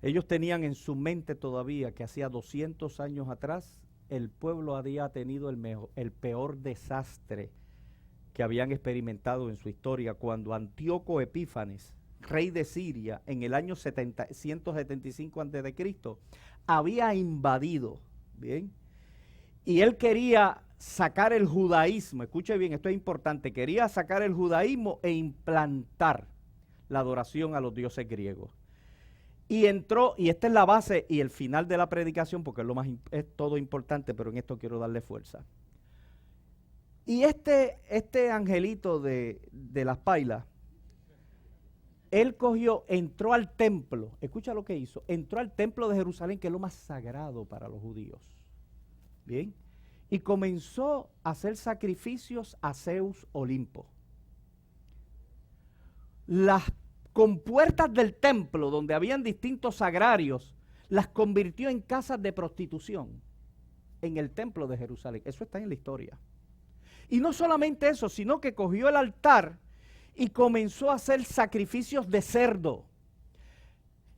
Ellos tenían en su mente todavía que hacía 200 años atrás el pueblo había tenido el peor desastre que habían experimentado en su historia, cuando Antíoco Epífanes, rey de Siria, en el año 175 a.C., había invadido, ¿bien? Y él quería sacar el judaísmo, escuche bien, esto es importante, quería sacar el judaísmo e implantar la adoración a los dioses griegos. Y entró, y esta es la base y el final de la predicación, porque es todo importante, pero en esto quiero darle fuerza. Y este angelito de las pailas, él entró al templo, escucha lo que hizo, entró al templo de Jerusalén, que es lo más sagrado para los judíos, ¿bien? Y comenzó a hacer sacrificios a Zeus Olimpo. Las compuertas del templo, donde habían distintos sagrarios, las convirtió en casas de prostitución en el templo de Jerusalén. Eso está en la historia. Y no solamente eso, sino que cogió el altar y comenzó a hacer sacrificios de cerdo.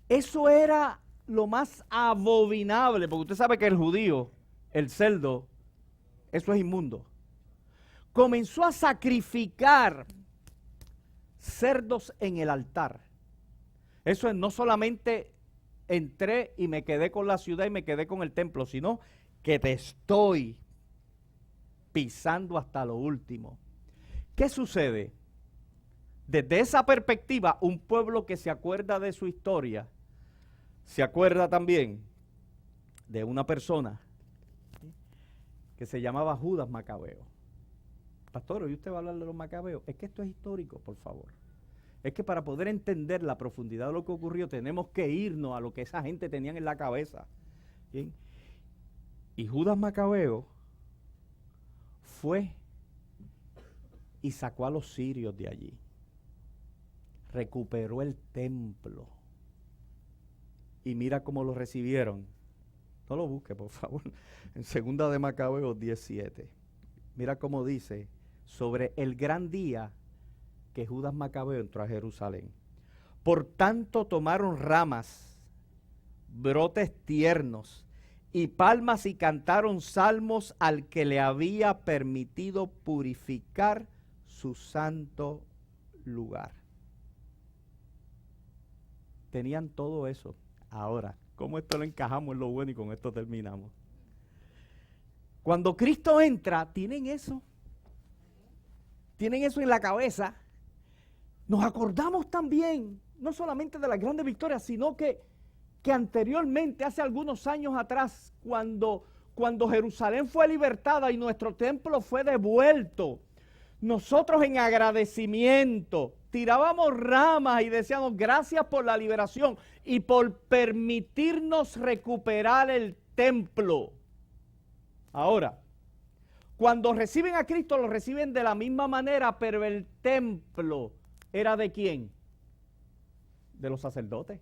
Eso era lo más abominable, porque usted sabe que el judío, el cerdo, eso es inmundo. Comenzó a sacrificar cerdos en el altar. Eso es, no solamente entré y me quedé con la ciudad y me quedé con el templo, sino que te estoy pisando hasta lo último. ¿Qué sucede? Desde esa perspectiva, un pueblo que se acuerda de su historia, se acuerda también de una persona que se llamaba Judas Macabeo. Pastor, ¿y usted va a hablar de los macabeos? Es que esto es histórico, por favor. Es que para poder entender la profundidad de lo que ocurrió, tenemos que irnos a lo que esa gente tenía en la cabeza. ¿Bien? Y Judas Macabeo fue y sacó a los sirios de allí. Recuperó el templo. Y mira cómo lo recibieron. No lo busque, por favor. En segunda de Macabeos 17. Mira cómo dice, sobre el gran día que Judas Macabeo entró a Jerusalén. Por tanto tomaron ramas, brotes tiernos y palmas y cantaron salmos al que le había permitido purificar su santo lugar. Tenían todo eso. Ahora, ¿cómo esto lo encajamos en lo bueno y con esto terminamos? Cuando Cristo entra, tienen eso. Tienen eso en la cabeza. Nos acordamos también, no solamente de las grandes victorias, sino que anteriormente, hace algunos años atrás, cuando Jerusalén fue libertada y nuestro templo fue devuelto, nosotros en agradecimiento tirábamos ramas y decíamos gracias por la liberación y por permitirnos recuperar el templo. Ahora, cuando reciben a Cristo, lo reciben de la misma manera, pero el templo era ¿de quién? De los sacerdotes.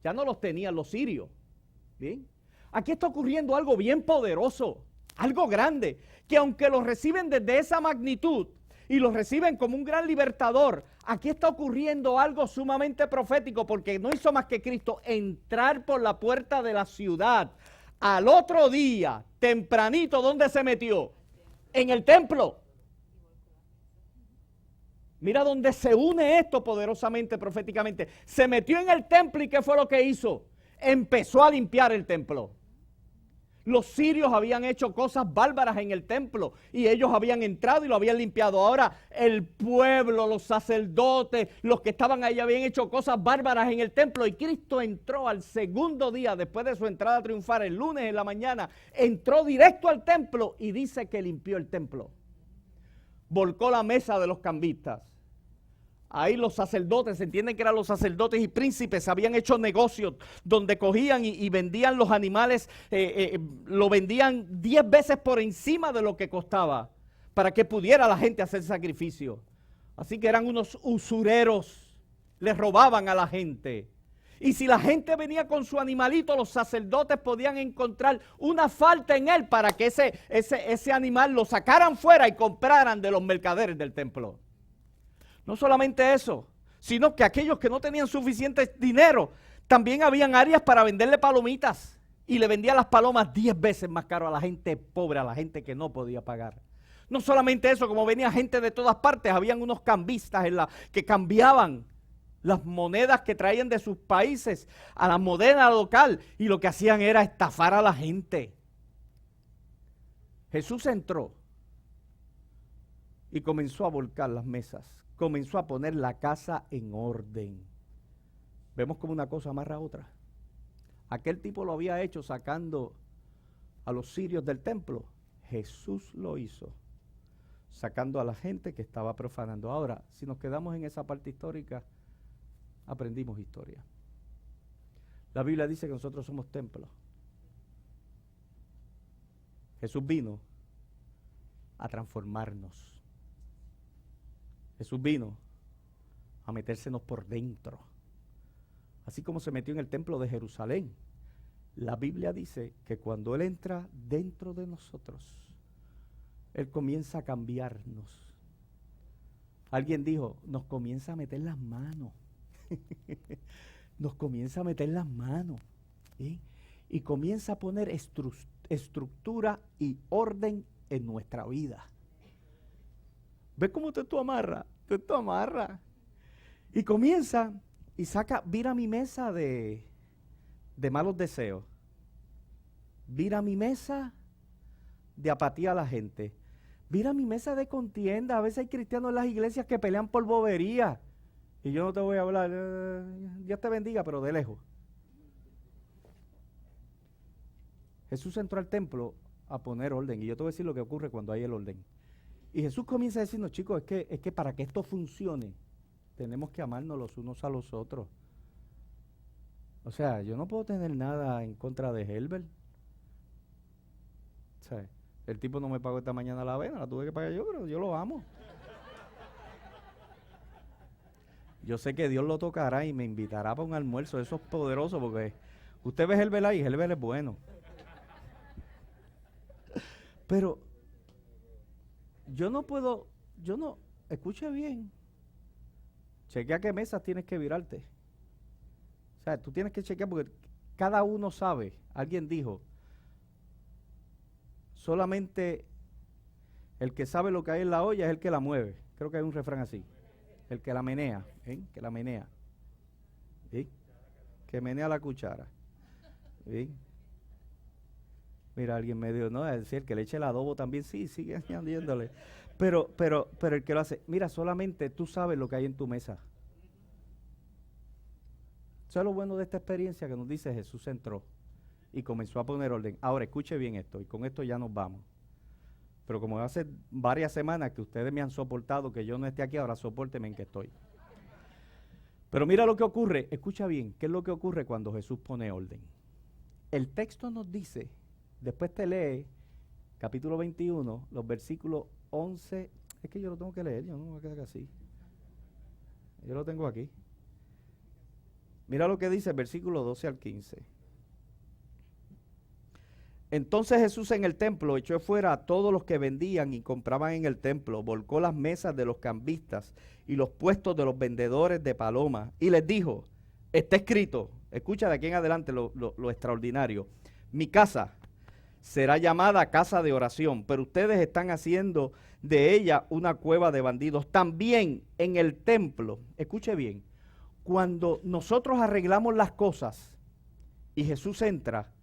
Ya no los tenían los sirios. ¿Bien? Aquí está ocurriendo algo bien poderoso, algo grande, que aunque los reciben desde esa magnitud y los reciben como un gran libertador, aquí está ocurriendo algo sumamente profético, porque no hizo más que Cristo entrar por la puerta de la ciudad. Al otro día, tempranito, ¿dónde se metió? En el templo. Mira dónde se une esto poderosamente, proféticamente. Se metió en el templo y ¿qué fue lo que hizo? Empezó a limpiar el templo. Los sirios habían hecho cosas bárbaras en el templo y ellos habían entrado y lo habían limpiado. Ahora el pueblo, los sacerdotes, los que estaban ahí habían hecho cosas bárbaras en el templo y Cristo entró al segundo día después de su entrada triunfal el lunes en la mañana. Entró directo al templo y dice que limpió el templo. Volcó la mesa de los cambistas. Ahí los sacerdotes, se entienden que eran los sacerdotes y príncipes, habían hecho negocios donde cogían y vendían los animales, lo vendían 10 veces por encima de lo que costaba, para que pudiera la gente hacer sacrificio. Así que eran unos usureros, les robaban a la gente. Y si la gente venía con su animalito, los sacerdotes podían encontrar una falta en él para que ese animal lo sacaran fuera y compraran de los mercaderes del templo. No solamente eso, sino que aquellos que no tenían suficiente dinero, también habían áreas para venderle palomitas. Y le vendían las palomas 10 veces más caro a la gente pobre, a la gente que no podía pagar. No solamente eso, como venía gente de todas partes, habían unos cambistas que cambiaban las monedas que traían de sus países a la moneda local. Y lo que hacían era estafar a la gente. Jesús entró y comenzó a volcar las mesas. Comenzó a poner la casa en orden. Vemos como una cosa amarra a otra. Aquel tipo lo había hecho sacando a los sirios del templo. Jesús lo hizo sacando a la gente que estaba profanando. Ahora, si nos quedamos en esa parte histórica, aprendimos historia. La Biblia dice que nosotros somos templos. Jesús vino a transformarnos. Jesús vino a metérsenos por dentro. Así como se metió en el templo de Jerusalén. La Biblia dice que cuando Él entra dentro de nosotros, Él comienza a cambiarnos. Alguien dijo, nos comienza a meter las manos. Nos comienza a meter las manos. ¿Sí? Y comienza a poner estructura y orden en nuestra vida. ¿Ves cómo tú amarras? Tú amarras. Y comienza y saca, vira mi mesa de malos deseos. Vira mi mesa de apatía a la gente. Vira mi mesa de contienda. A veces hay cristianos en las iglesias que pelean por bobería. Y yo no te voy a hablar, Dios te bendiga, pero de lejos. Jesús entró al templo a poner orden. Y yo te voy a decir lo que ocurre cuando hay el orden. Y Jesús comienza a decirnos, chicos, es que para que esto funcione, tenemos que amarnos los unos a los otros. O sea, yo no puedo tener nada en contra de Herbert. O sea, el tipo no me pagó esta mañana la avena, la tuve que pagar yo, pero yo lo amo. Yo sé que Dios lo tocará y me invitará para un almuerzo. Eso es poderoso porque usted ve Herbert ahí, Herbert es bueno. Pero yo no puedo yo no, escuche bien, chequea qué mesas tienes que virarte. O sea, tú tienes que chequear porque cada uno sabe. Alguien dijo, solamente el que sabe lo que hay en la olla es el que la mueve. Creo que hay un refrán así. El que la menea, que la menea. ¿Sí? Que menea la cuchara. ¿Sí? Mira, alguien me dijo, no, es decir, el que le eche el adobo también, sí, sigue añadiéndole. Pero el que lo hace, mira, solamente tú sabes lo que hay en tu mesa. Eso es lo bueno de esta experiencia que nos dice Jesús entró y comenzó a poner orden. Ahora, escuche bien esto, y con esto ya nos vamos. Pero como hace varias semanas que ustedes me han soportado que yo no esté aquí, ahora sopórtenme en que estoy. Pero mira lo que ocurre, escucha bien, ¿qué es lo que ocurre cuando Jesús pone orden? El texto nos dice, después te lee, capítulo 21, los versículos 11, es que yo lo tengo que leer, yo no me voy a quedar así. Yo lo tengo aquí. Mira lo que dice el versículo 12 al 15. Entonces Jesús en el templo echó fuera a todos los que vendían y compraban en el templo, volcó las mesas de los cambistas y los puestos de los vendedores de palomas y les dijo, está escrito, escucha de aquí en adelante lo extraordinario, mi casa será llamada casa de oración, pero ustedes están haciendo de ella una cueva de bandidos. También en el templo, escuche bien, cuando nosotros arreglamos las cosas y Jesús entra,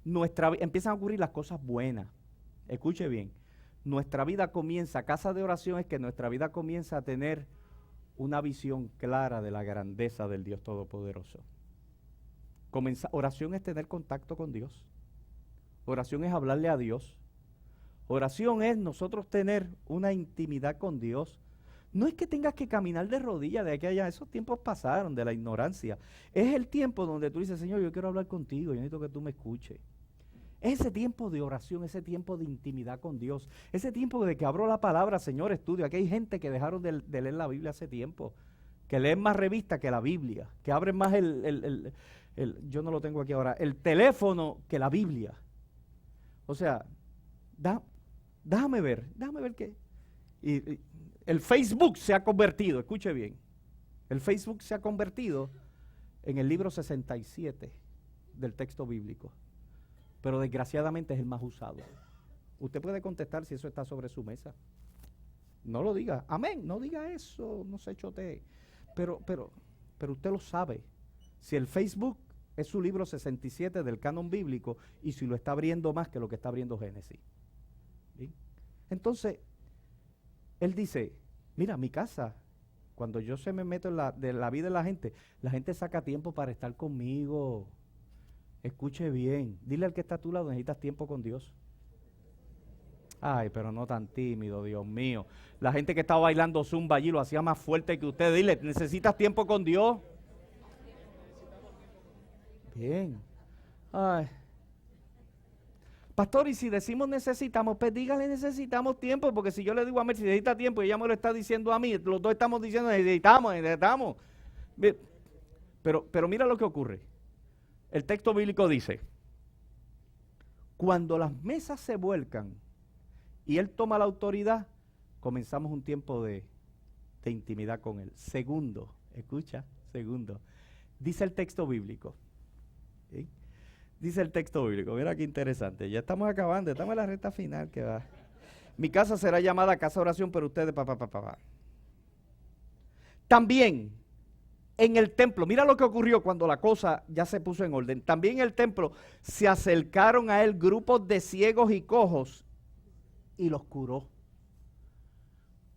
empiezan a ocurrir las cosas buenas. Escuche bien, nuestra vida comienza, casa de oración es que nuestra vida comienza a tener una visión clara de la grandeza del Dios Todopoderoso. Oración es tener contacto con Dios. Oración es hablarle a Dios. Oración es nosotros tener una intimidad con Dios. No es que tengas que caminar de rodillas de aquí a allá, esos tiempos pasaron de la ignorancia. Es el tiempo donde tú dices, Señor, yo quiero hablar contigo, yo necesito que tú me escuches. Ese tiempo de oración, ese tiempo de intimidad con Dios, ese tiempo de que abro la palabra, Señor, estudio. Aquí hay gente que dejaron de leer la Biblia hace tiempo, que leen más revistas que la Biblia, que abren más yo no lo tengo aquí ahora, el teléfono que la Biblia. O sea, déjame ver qué. Y el Facebook se ha convertido, escuche bien, el Facebook se ha convertido en el libro 67 del texto bíblico, pero desgraciadamente es el más usado. Usted puede contestar si eso está sobre su mesa. No lo diga, amén, no diga eso, no se chotee, pero usted lo sabe. Si el Facebook es su libro 67 del canon bíblico y si lo está abriendo más que lo que está abriendo Génesis. ¿Sí? Entonces, él dice, mira, mi casa, cuando yo se me meto en la vida de la gente saca tiempo para estar conmigo. Escuche bien, dile al que está a tu lado, necesitas tiempo con Dios. Ay, pero no tan tímido, Dios mío. La gente que estaba bailando zumba allí lo hacía más fuerte que usted. Dile, ¿necesitas tiempo con Dios? Bien. Ay. Pastor, y si decimos necesitamos, pues dígale necesitamos tiempo, porque si yo le digo a Mel si necesita tiempo y ella me lo está diciendo a mí, los dos estamos diciendo necesitamos. Pero mira lo que ocurre. El texto bíblico dice, cuando las mesas se vuelcan y él toma la autoridad, comenzamos un tiempo de intimidad con él. Segundo, escucha, dice el texto bíblico. ¿Sí? Dice el texto bíblico, mira qué interesante, ya estamos acabando, estamos en la recta final que va. Mi casa será llamada casa de oración, pero ustedes, También, en el templo, mira lo que ocurrió cuando la cosa ya se puso en orden. También en el templo se acercaron a él grupos de ciegos y cojos y los curó.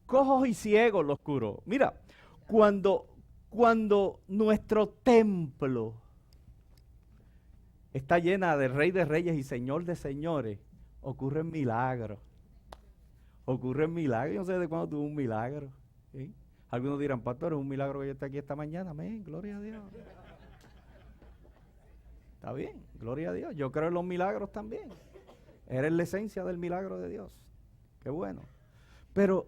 Cojos y ciegos los curó. Mira, cuando nuestro templo está llena de Rey de Reyes y Señor de Señores, ocurren milagros. Yo no sé de cuándo tuvo un milagro. ¿Sí? Algunos dirán, pastor, es un milagro que yo esté aquí esta mañana. Amén, gloria a Dios. Está bien, gloria a Dios. Yo creo en los milagros también. Eres la esencia del milagro de Dios. Qué bueno. Pero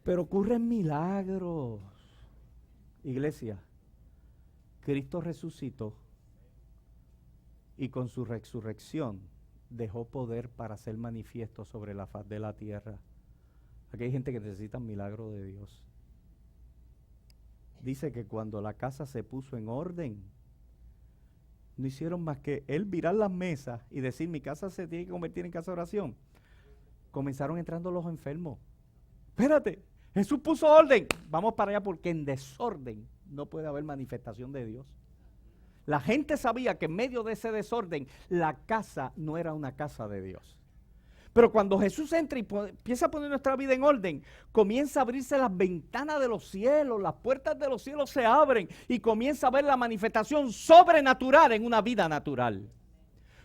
ocurren milagros. Iglesia, Cristo resucitó y con su resurrección dejó poder para ser manifiesto sobre la faz de la tierra. Aquí hay gente que necesita un milagro de Dios. Dice que cuando la casa se puso en orden, no hicieron más que él virar las mesas y decir, mi casa se tiene que convertir en casa de oración. Comenzaron entrando los enfermos. Espérate, Jesús puso orden. Vamos para allá porque en desorden no puede haber manifestación de Dios. La gente sabía que en medio de ese desorden, la casa no era una casa de Dios. Pero cuando Jesús entra y empieza a poner nuestra vida en orden, comienza a abrirse las ventanas de los cielos, las puertas de los cielos se abren y comienza a ver la manifestación sobrenatural en una vida natural.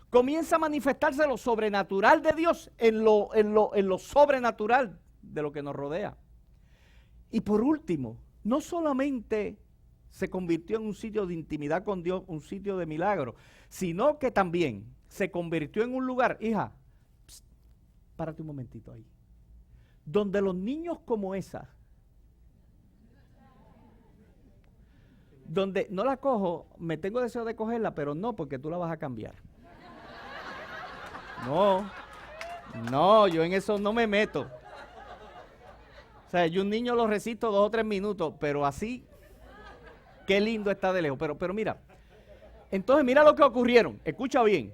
Comienza a manifestarse lo sobrenatural de Dios en lo sobrenatural de lo que nos rodea. Y por último, no solamente se convirtió en un sitio de intimidad con Dios, un sitio de milagro, sino que también se convirtió en un lugar, hija, párate un momentito ahí, donde los niños como esa, donde no la cojo, me tengo deseo de cogerla, pero no porque tú la vas a cambiar. No, yo en eso no me meto. O sea, yo un niño lo resisto 2 o 3 minutos, pero así, qué lindo está de lejos. Pero mira, entonces mira lo que ocurrieron. Escucha bien.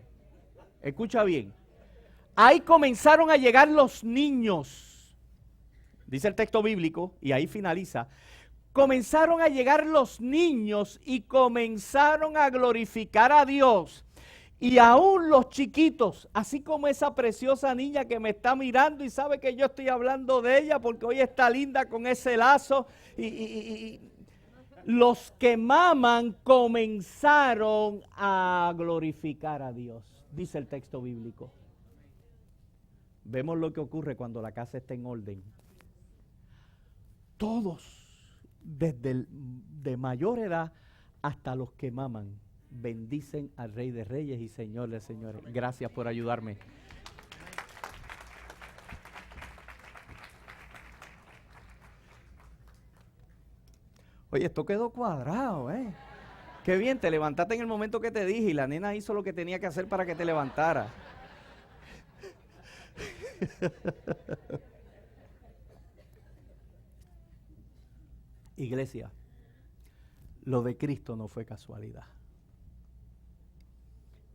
Ahí comenzaron a llegar los niños. Dice el texto bíblico, y ahí finaliza. Comenzaron a llegar los niños y comenzaron a glorificar a Dios. Y aún los chiquitos, así como esa preciosa niña que me está mirando y sabe que yo estoy hablando de ella porque hoy está linda con ese lazo. Y los que maman comenzaron a glorificar a Dios, dice el texto bíblico. Vemos lo que ocurre cuando la casa está en orden. Todos, desde de mayor edad hasta los que maman, bendicen al Rey de Reyes y Señor de Señores. Gracias por ayudarme. Oye, esto quedó cuadrado, ¿eh? Qué bien, te levantaste en el momento que te dije y la nena hizo lo que tenía que hacer para que te levantara. Iglesia, lo de Cristo no fue casualidad.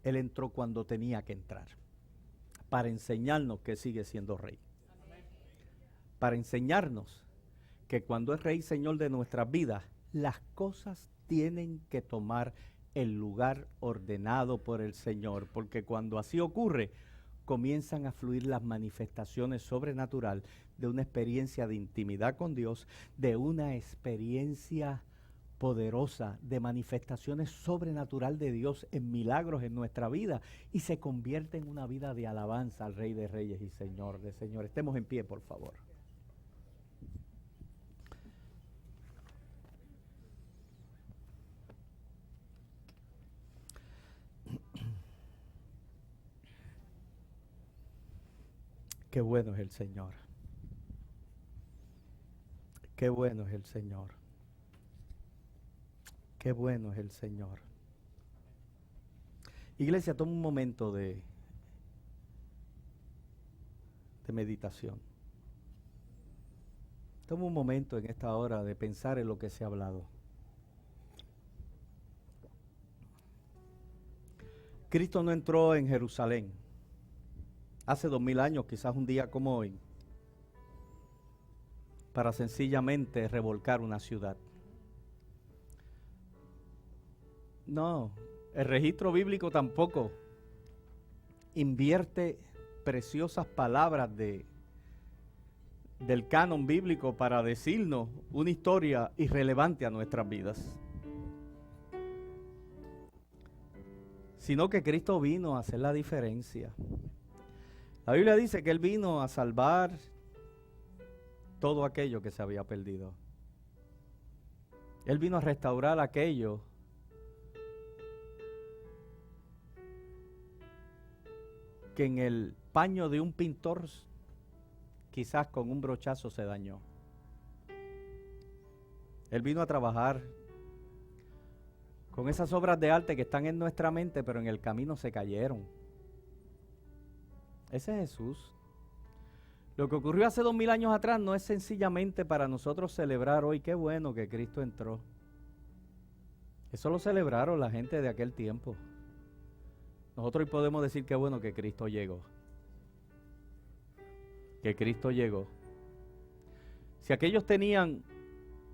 Él entró cuando tenía que entrar, para enseñarnos que sigue siendo rey. Para enseñarnos que cuando es rey y señor de nuestras vidas, las cosas tienen que tomar el lugar ordenado por el Señor, porque cuando así ocurre, comienzan a fluir las manifestaciones sobrenaturales de una experiencia de intimidad con Dios, de una experiencia poderosa de manifestaciones sobrenatural de Dios en milagros en nuestra vida y se convierte en una vida de alabanza al Rey de Reyes y Señor de Señores. Estemos en pie, por favor. Qué bueno es el Señor. Qué bueno es el Señor. Qué bueno es el Señor. Iglesia, toma un momento de meditación. Toma un momento en esta hora de pensar en lo que se ha hablado. Cristo no entró en Jerusalén hace 2000 años, quizás un día como hoy, para sencillamente revolcar una ciudad. No, el registro bíblico tampoco invierte preciosas palabras del canon bíblico para decirnos una historia irrelevante a nuestras vidas. Sino que Cristo vino a hacer la diferencia. La Biblia dice que Él vino a salvar todo aquello que se había perdido. Él vino a restaurar aquello que en el paño de un pintor quizás con un brochazo se dañó. Él vino a trabajar con esas obras de arte que están en nuestra mente, pero en el camino se cayeron. Ese es Jesús. Lo que ocurrió hace 2000 años atrás no es sencillamente para nosotros celebrar hoy, qué bueno que Cristo entró. Eso lo celebraron la gente de aquel tiempo. Nosotros hoy podemos decir qué bueno que Cristo llegó. Que Cristo llegó. Si aquellos tenían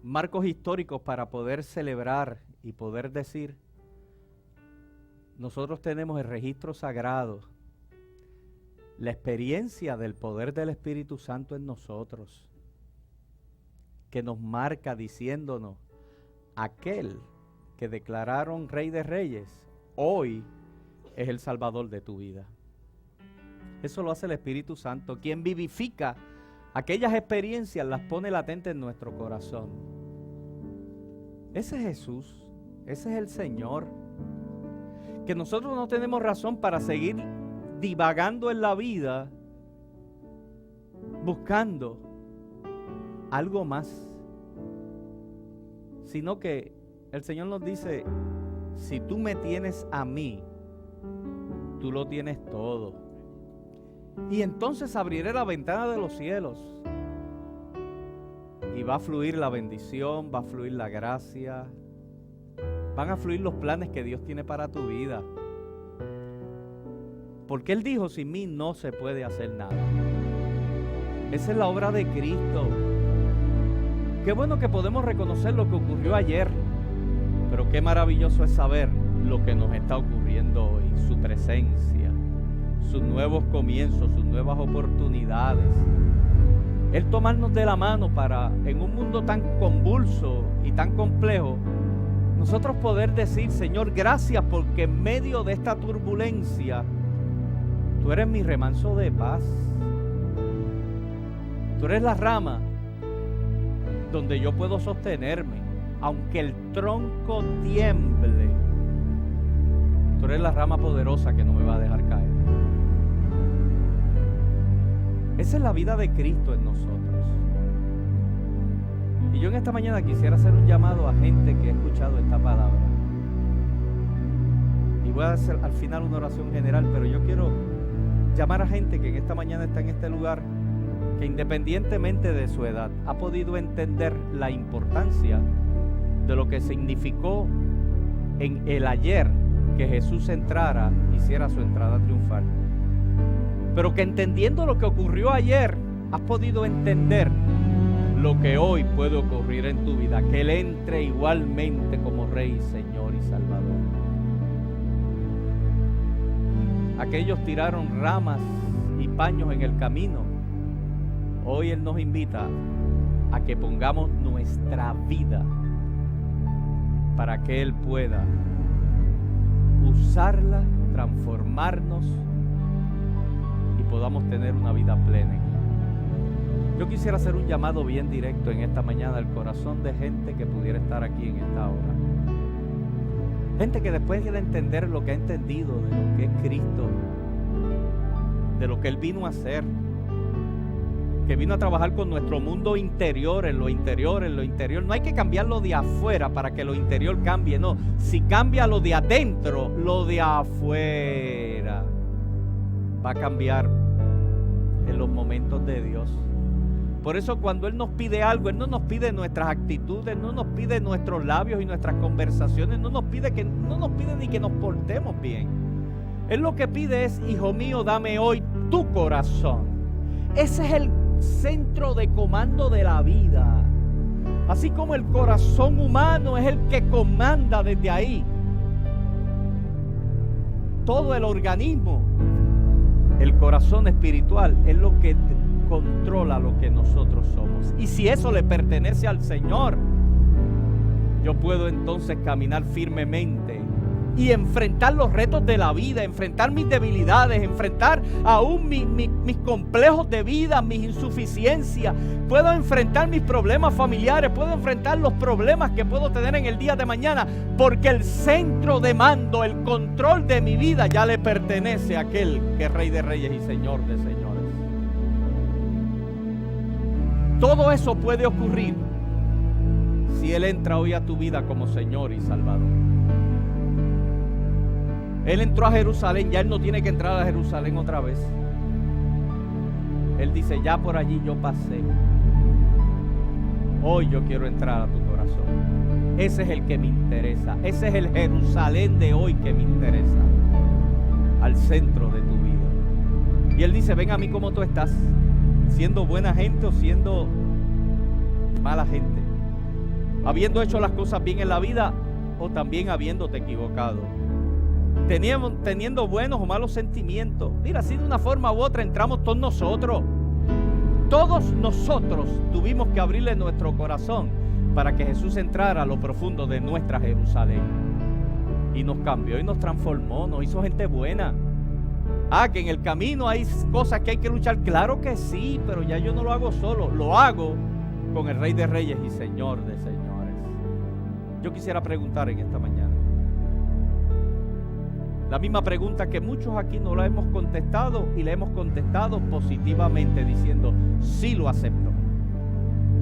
marcos históricos para poder celebrar y poder decir, nosotros tenemos el registro sagrado, la experiencia del poder del Espíritu Santo en nosotros, que nos marca diciéndonos, aquel que declararon Rey de Reyes, hoy es el Salvador de tu vida. Eso lo hace el Espíritu Santo, quien vivifica aquellas experiencias, las pone latentes en nuestro corazón. Ese es Jesús, ese es el Señor. Que nosotros no tenemos razón para seguir divagando en la vida, buscando algo más, sino que el Señor nos dice, si tú me tienes a mí, tú lo tienes todo. Y entonces abriré la ventana de los cielos y va a fluir la bendición, va a fluir la gracia, van a fluir los planes que Dios tiene para tu vida. Porque Él dijo, sin mí no se puede hacer nada. Esa es la obra de Cristo. Qué bueno que podemos reconocer lo que ocurrió ayer, pero qué maravilloso es saber lo que nos está ocurriendo hoy, su presencia, sus nuevos comienzos, sus nuevas oportunidades. Él tomarnos de la mano para, en un mundo tan convulso y tan complejo, nosotros poder decir, Señor, gracias porque en medio de esta turbulencia, tú eres mi remanso de paz. Tú eres la rama donde yo puedo sostenerme, aunque el tronco tiemble. Tú eres la rama poderosa que no me va a dejar caer. Esa es la vida de Cristo en nosotros. Y yo en esta mañana quisiera hacer un llamado a gente que ha escuchado esta palabra. Y voy a hacer al final una oración general, pero yo quiero llamar a gente que en esta mañana está en este lugar, que independientemente de su edad, ha podido entender la importancia de lo que significó en el ayer que Jesús entrara, hiciera su entrada triunfal. Pero que entendiendo lo que ocurrió ayer, has podido entender lo que hoy puede ocurrir en tu vida, que Él entre igualmente como Rey, Señor y Salvador. Aquellos tiraron ramas y paños en el camino. Hoy Él nos invita a que pongamos nuestra vida para que Él pueda usarla, transformarnos y podamos tener una vida plena en Él. Yo quisiera hacer un llamado bien directo en esta mañana al corazón de gente que pudiera estar aquí en esta hora. Gente que después de entender lo que ha entendido de lo que es Cristo, de lo que Él vino a hacer, que vino a trabajar con nuestro mundo interior, en lo interior, en lo interior. No hay que cambiarlo de afuera para que lo interior cambie, no. Si cambia lo de adentro, lo de afuera va a cambiar en los momentos de Dios. Por eso cuando Él nos pide algo, Él no nos pide nuestras actitudes, no nos pide nuestros labios y nuestras conversaciones, no nos pide ni que nos portemos bien. Él lo que pide es, hijo mío, dame hoy tu corazón. Ese es el centro de comando de la vida. Así como el corazón humano es el que comanda desde ahí todo el organismo, el corazón espiritual es lo que controla lo que nosotros somos. Y si eso le pertenece al Señor, yo puedo entonces caminar firmemente y enfrentar los retos de la vida, enfrentar mis debilidades, enfrentar aún mis complejos de vida, mis insuficiencias. Puedo enfrentar mis problemas familiares, puedo enfrentar los problemas que puedo tener en el día de mañana, porque el centro de mando, el control de mi vida ya le pertenece a aquel que es Rey de Reyes y Señor de Señores. Todo eso puede ocurrir si Él entra hoy a tu vida como Señor y Salvador. Él entró a Jerusalén, ya Él no tiene que entrar a Jerusalén otra vez. Él dice, ya por allí yo pasé. Hoy yo quiero entrar a tu corazón. Ese es el que me interesa. Ese es el Jerusalén de hoy que me interesa. Al centro de tu vida. Y Él dice, ven a mí como tú estás. Siendo buena gente o siendo mala gente. Habiendo hecho las cosas bien en la vida o también habiéndote equivocado. Teniendo buenos o malos sentimientos. Mira, así de una forma u otra entramos todos nosotros. Todos nosotros tuvimos que abrirle nuestro corazón para que Jesús entrara a lo profundo de nuestra Jerusalén. Y nos cambió y nos transformó, nos hizo gente buena. Que en el camino hay cosas que hay que luchar. Claro que sí, pero ya yo no lo hago solo. Lo hago con el Rey de Reyes y Señor de Señores. Yo quisiera preguntar en esta mañana. La misma pregunta que muchos aquí no la hemos contestado y la hemos contestado positivamente diciendo, sí lo acepto.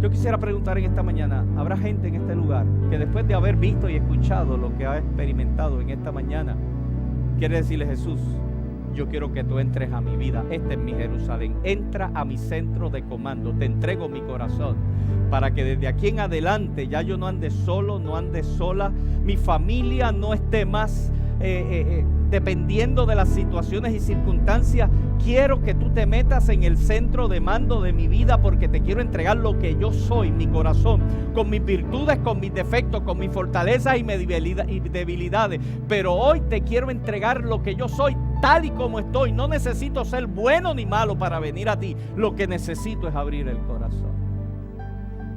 Yo quisiera preguntar en esta mañana, ¿habrá gente en este lugar que después de haber visto y escuchado lo que ha experimentado en esta mañana, quiere decirle Jesús, yo quiero que tú entres a mi vida, este es mi Jerusalén, entra a mi centro de comando, te entrego mi corazón, para que desde aquí en adelante ya yo no ande solo, no ande sola, mi familia no esté más dependiendo de las situaciones y circunstancias. Quiero que tú te metas en el centro de mando de mi vida porque te quiero entregar lo que yo soy, mi corazón, con mis virtudes, con mis defectos, con mis fortalezas y debilidades. Pero hoy te quiero entregar lo que yo soy tal y como estoy. No necesito ser bueno ni malo para venir a ti. Lo que necesito es abrir el corazón.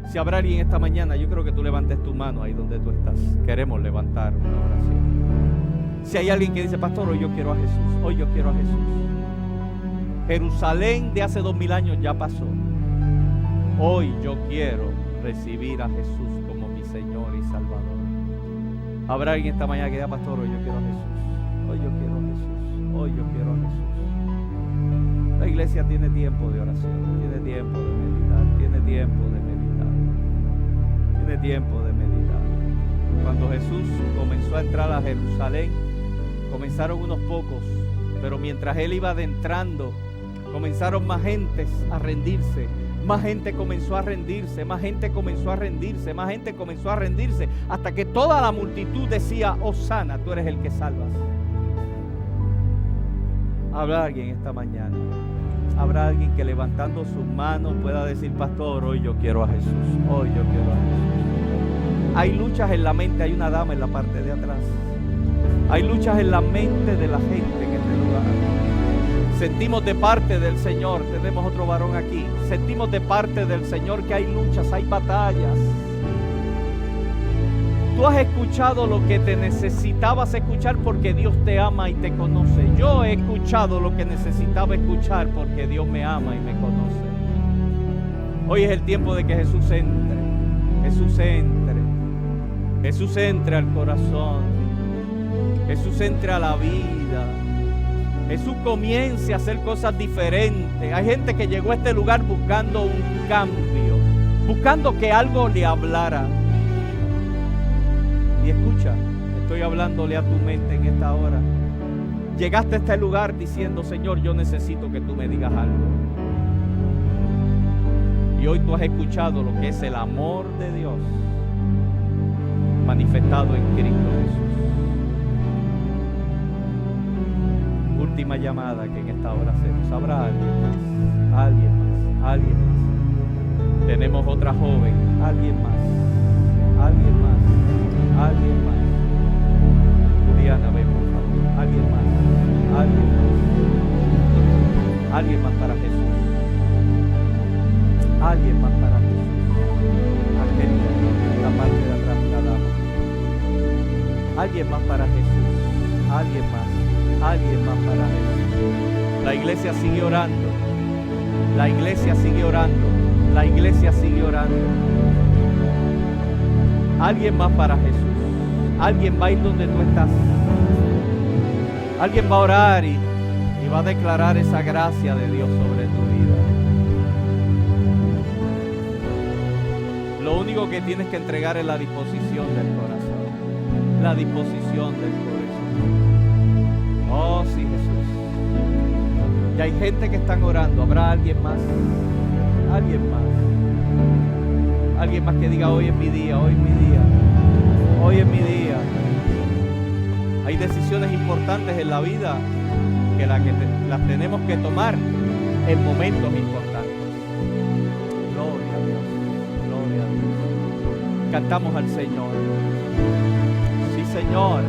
Si habrá alguien esta mañana, yo creo que tú levantes tu mano ahí donde tú estás. Queremos levantar una oración. Si hay alguien que dice, pastor, hoy yo quiero a Jesús, hoy yo quiero a Jesús. Jerusalén de hace 2000 años ya pasó. Hoy yo quiero recibir a Jesús como mi Señor y Salvador. Habrá alguien esta mañana que diga, pastor, hoy yo quiero a Jesús, hoy yo quiero a Jesús, hoy yo quiero a Jesús. La iglesia tiene tiempo de oración, tiene tiempo de meditar, tiene tiempo de meditar, tiene tiempo de meditar. Cuando Jesús comenzó a entrar a Jerusalén, comenzaron unos pocos, pero mientras Él iba adentrando, comenzaron más gentes a rendirse. Más gente comenzó a rendirse, más gente comenzó a rendirse, más gente comenzó a rendirse, hasta que toda la multitud decía, Hosana, tú eres el que salvas. Habrá alguien esta mañana, habrá alguien que levantando sus manos pueda decir, pastor, hoy yo quiero a Jesús, hoy yo quiero a Jesús. Hay luchas en la mente, hay una dama en la parte de atrás. Hay luchas en la mente de la gente en este lugar. Sentimos de parte del Señor, tenemos otro varón aquí. Sentimos de parte del Señor que hay luchas, hay batallas. Tú has escuchado lo que te necesitabas escuchar porque Dios te ama y te conoce. Yo he escuchado lo que necesitaba escuchar porque Dios me ama y me conoce. Hoy es el tiempo de que Jesús entre. Jesús entre. Jesús entre al corazón. Jesús entre a la vida. Jesús comience a hacer cosas diferentes. Hay gente que llegó a este lugar buscando un cambio, buscando que algo le hablara. Y escucha, estoy hablándole a tu mente en esta hora. Llegaste a este lugar diciendo, Señor, yo necesito que tú me digas algo. Y hoy tú has escuchado lo que es el amor de Dios manifestado en Cristo Jesús. Última llamada que en esta hora hacemos. Habrá alguien más, alguien más, alguien más. Tenemos otra joven, alguien más, alguien más, alguien más. Juliana, ven por favor, alguien más, alguien más. Alguien más para Jesús. Alguien más para Jesús. Angélica, en la parte de atrás, la dama. Alguien más para Jesús. Alguien más. Alguien más para Jesús. La iglesia sigue orando. La iglesia sigue orando. La iglesia sigue orando. Alguien más para Jesús. Alguien va a ir donde tú estás. Alguien va a orar y va a declarar esa gracia de Dios sobre tu vida. Lo único que tienes que entregar es la disposición del corazón. La disposición del corazón. Oh, sí, Jesús. Y hay gente que están orando. ¿Habrá alguien más? Alguien más. Alguien más que diga: hoy es mi día, hoy es mi día, hoy es mi día. Hay decisiones importantes en la vida que las tenemos que tomar en momentos importantes. Gloria a Dios, gloria a Dios. Cantamos al Señor. Sí, Señor.